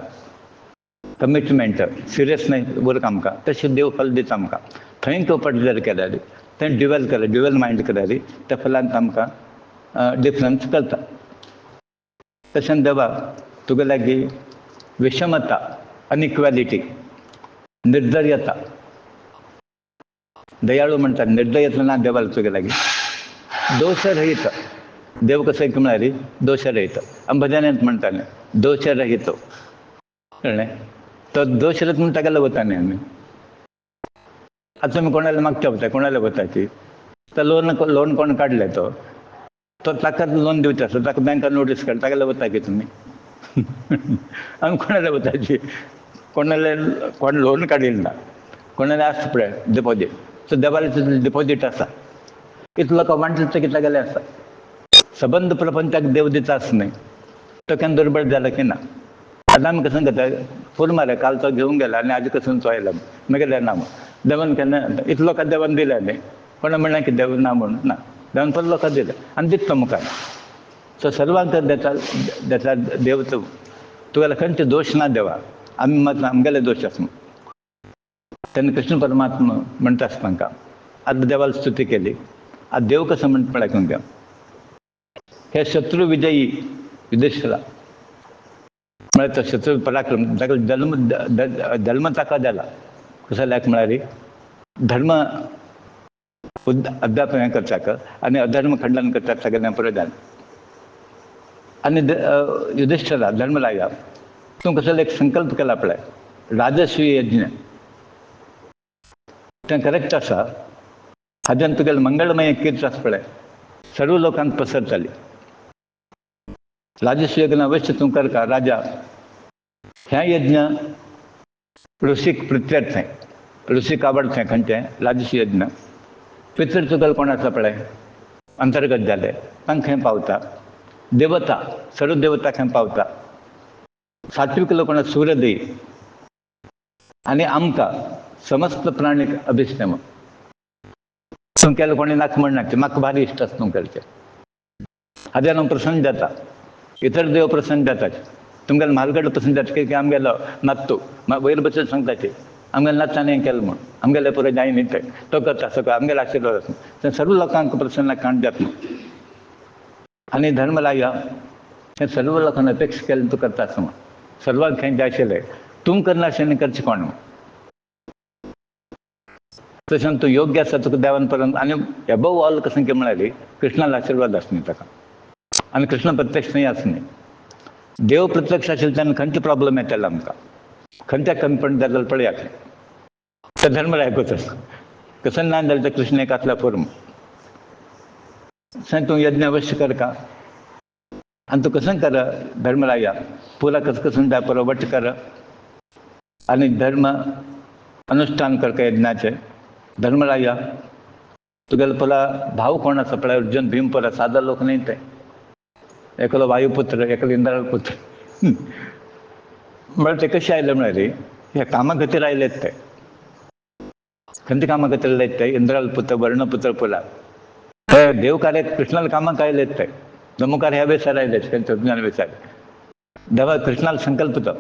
कमिटमेंट सिरियसनेस उरता आमकां तशें देव फल दिता आमकां. थंय तो पट केल्यार थंय ड्युअल मायंड केल्यार त्या फलांत आमकां डिफरन्स कळटा. तशें देवा तुगे लागीं विशमता अनइक्वेलिटी निर्दयता दयाळू म्हणटात निर्दयता ना देवाला तुगे लागीं दोश रहित देव कसं एक म्हळ्यार दोश रहित आमी भजनांत म्हणटाले दोश रहित कळ्ळें. तो दोश रहित म्हणून तागेलो वता न्ही आमी. आतां तुमी कोणाला मागच्या वता कोणाला वताची तर लोन कोण काडले तो ताका लोन दिवचें आसता ताका बँकान नोटीस काड तागेलो वता की तुमी. आमी कोणाला वताची कोण लोन काडिल्लो ना कोणाला आसता पळय डिपॉजीट. सो देवाले डिपॉजीट आसा इतलो लोक वांटले कितले गेले आसा. सबंद प्रपंचाक देव दिता आसा न्ही तो केन्ना दुर्बळ जाला की ना. आतां आमी कसं करता फूल मारे काल तो घेवन गेला आनी आजी कसून चोयला मागीर ना देवान केन्ना इतलो लोकांक देवान दिले न्ही कोणा म्हणलें की देव ना म्हणून ना देवान पयलीं लोकांक दिलें आनी दिता मुखार. सो सर्वांक देता देव तुगेले खंयचे दोश ना देवा आमी मात आमगेले दोश आसा तेन्ना कृष्ण परमात्मा म्हणटा आसता तांकां आतां देवाला स्तुती केली. आतां देव कसं म्हणटा पळय तुमकां हे शत्रू विजयी युधिष्ठिरा म्हळ्यार तो शत्रू पराक्रम ताका जल्म ताका जाला कसो लायक म्हळ्यार धर्म अध्याप हें करचाक आनी अधर्म खंडन करचाक सगळ्यांना प्रधान. आनी युधिष्ठिरा धर्मराया तूं कसो एक संकल्प केला पळय राजस्वी यज्ञ तें करेक्ट आसा. हाच्यान तुगेलें मंगळमय कीर्त आसा पळय सर्व लोकांक पसरतली. राजस्वी यज्ञ अवश्य तूं करता राजा. ह्या यज्ञ ऋषीक प्रित्यर्थें ऋषीक आवडचें खंयचें राजस्वी यज्ञ. पितृ तुगेलें कोण आसा पळय अंतर्गत जाले तांकां खंय पावता. देवता सर्व देवता खंय पावता. सात्वीक लोक कोण सूर्यदेव आनी आमकां समस्त प्राणीक अभिश्नेम. तुमगेलें कोणी नाका म्हणना ते म्हाका भारी इश्ट आसा तुमगेलें. हाजेर हांव प्रसन्न जाता. इतर देव प्रसन्न जातात. तुमगेलो म्हालगडो प्रसन्न जाता की आमगेलो नाचतो वयर बसून सांगता ते आमगेलें नाचान हें केलें म्हण आमगेलें पुरो जाय न्ही तें तो करता सगळो आमगेलो आशिर्वाद आसा तें सर्व लोकांक प्रसन्न काण जाता. आनी धर्मराया हें सर्व लोकांनी अपेक्षा केलें तूं करता आसा म्हण सर्वांक हें जाय आशिल्लें तूं करना अशें करचें कोण म्हण. तशें तूं योग्य आसा तुका देवान पर्यंत आनी एबव ऑल कशें की म्हळ्यार कृष्णालो आशिर्वाद आसा न्ही ताका आनी कृष्ण प्रत्यक्ष थंय आसा न्ही. देव प्रत्यक्ष आशिल्ले तेन्ना खंयचे प्रॉब्लेम येताले आमकां खंयच्या कमीपण जाल्यार पळयात ते धर्मराय कोतास कसं ना जाल्यार ते कृष्ण एक आसल्या पुरो तूं यज्ञ अवश्य कर का आनी तूं कसं कर धर्मराया पुरा कसं जाय पुरो वट कर आनी धर्म अनुष्ठान कर यज्ञाचे. धर्मराया तुगेलो पुरा भाव कोण आसा पळय अर्जुन भीम पुरा सादो लोक न्ही ते एकलो वायुपुत्र एकलो इंद्राल पुत्र म्हळ्यार ते कशें आयले म्हळ्यार हे कामा खातीर आयलेत ते खंयच्या कामा खातीर आयलेत ते इंद्राल पुत्र वर्णपुत्र पुरा हे देव कार्य कृष्णाला कामाक आयलेत ते मुखार ह्या वेसार आयलेत त्यांच्या वेसार देवा कृष्णाला संकल्प तो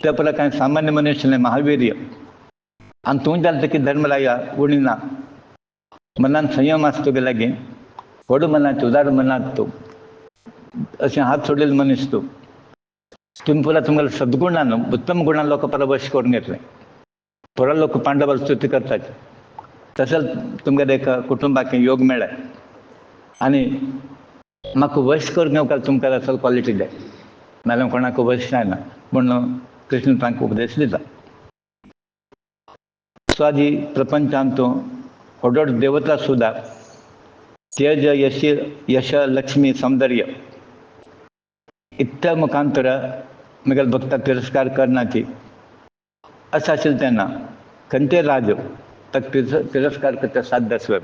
त्या पुरा कांय सामान्य मनुष्य न्ही महावीर्य आनी तूं जालें ते की धर्मराया उणी ना मनान संयम आसा तुगे लागीं व्हड मनाचें उदार मनात तूं अशें हात सोडिल्लो मनीस तूं तुमी पुरा तुमगेलो सद्गुणान उत्तम गुणान लोक परत वश करून घेतलें पुरा लोक पांडवाल स्तुती करतात. तसंच तुमगेले एक कुटुंबाक योग मेळ्ळे आनी म्हाका वश करून घेवपाक तुमकां असल क्वॉलिटी जाय नाजाल्यार कोणाक वश जायना म्हूण कृष्ण तांकां उपदेश दिता. सो आजी प्रपंचान तूं व्हड व्हड देवता सुद्दां तेज यश लक्ष्मी सौंदर्य इतल्या मुखांतर म्हगेल्या भक्ताक तिरस्कार करना ती अशें आशिल्लें तेन्ना खंयचे राज ताका तिरस्कार करता साध्य आसलो.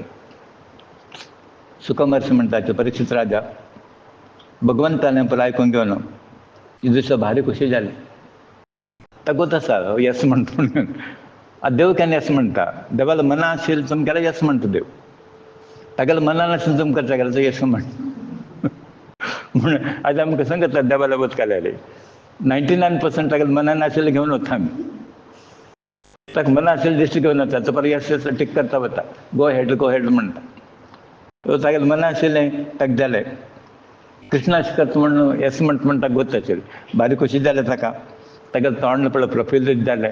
सुखमहर्षी म्हणटाचे परीक्षित राजा भगवंतान पुरो आयकून घेवन दिसा भारी खुशी जाली ताकूच आसा येस म्हणटा म्हणून देव केन्ना येस म्हणटा देवाला मना आशिल्लें तुमगेलें येस म्हणटा देव तागेलें मनान आशिल्लें तुमकां तागेलें येस म्हणटा म्हणून आज आमकां सांगता देवाला वच केलेली 99% तागेलें मनान आशिल्लें घेवन वता आमी ताका मना आशिल्लें दिश्टी घेवन वता तो परत येस टीक करता वता गो हेड म्हणटा तो तागेलें मना आशिल्लें ताका जालें कृष्ण अशें करता म्हणून येस म्हणटा गोत आशिल्लें भारी खुशी जालें ताका तागेलें तोंड पळय प्रफुल्लीत जालें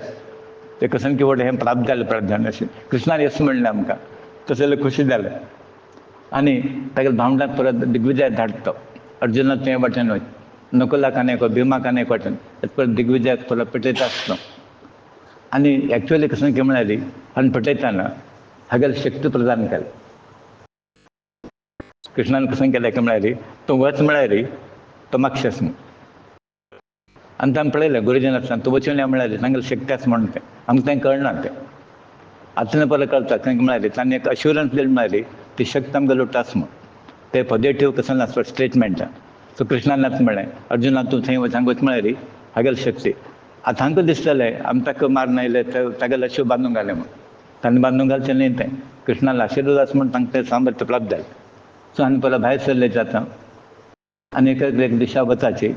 ते कसं की व्हड हें प्राप्त जालें प्रार्थना अशें कृष्णान येस म्हणलें आमकां तसलें खुशी जालें आनी तागेल्या भावंडाक परत दिग्विजय धाडटा अर्जुना ते वाटेन वच नकुलाक आनी एक भिमाक आनी एक वाटेन परत दिग्विजयाक परत पेटयता आसता आनी एक्चुअली कसं की म्हळ्यार आनी पेटयतना हागेल शक्ती प्रदान केलें कृष्णान कसं केलें की म्हळ्यार तूं वच म्हळ्यार तो मागशेस म्हूण आनी ताणें पळयलें गुरुजीन आसतना तूं वचून या म्हळ्यार तांगेलें शक्ती आसा म्हणून तें आमकां तें कळना तें आतां परत कळटा खंय म्हळ्यार ताणें एक अश्युरन्स दिली म्हळ्यार ती शक्त आमकां लुटा आसा म्हूण ते पॉझिटिव्ह कसं नासता स्टेटमेंटान सो कृष्णान आतां म्हळें अर्जुना तूं थंय वच हांगा वच म्हळ्यार हागेल शक्ती आतां हांकां दिसतलें आमी ताका मारून आयले तागेले अश्यो बांदूंक घाले म्हूण ताणें बांदूंक घालचें न्ही तें कृष्णाला आशिर्वाद आसा म्हूण तांकां तें सामर्थ्य प्राप्त जालें. सो आनी परत भायर सरले जाता आनी एक दिशा वचाची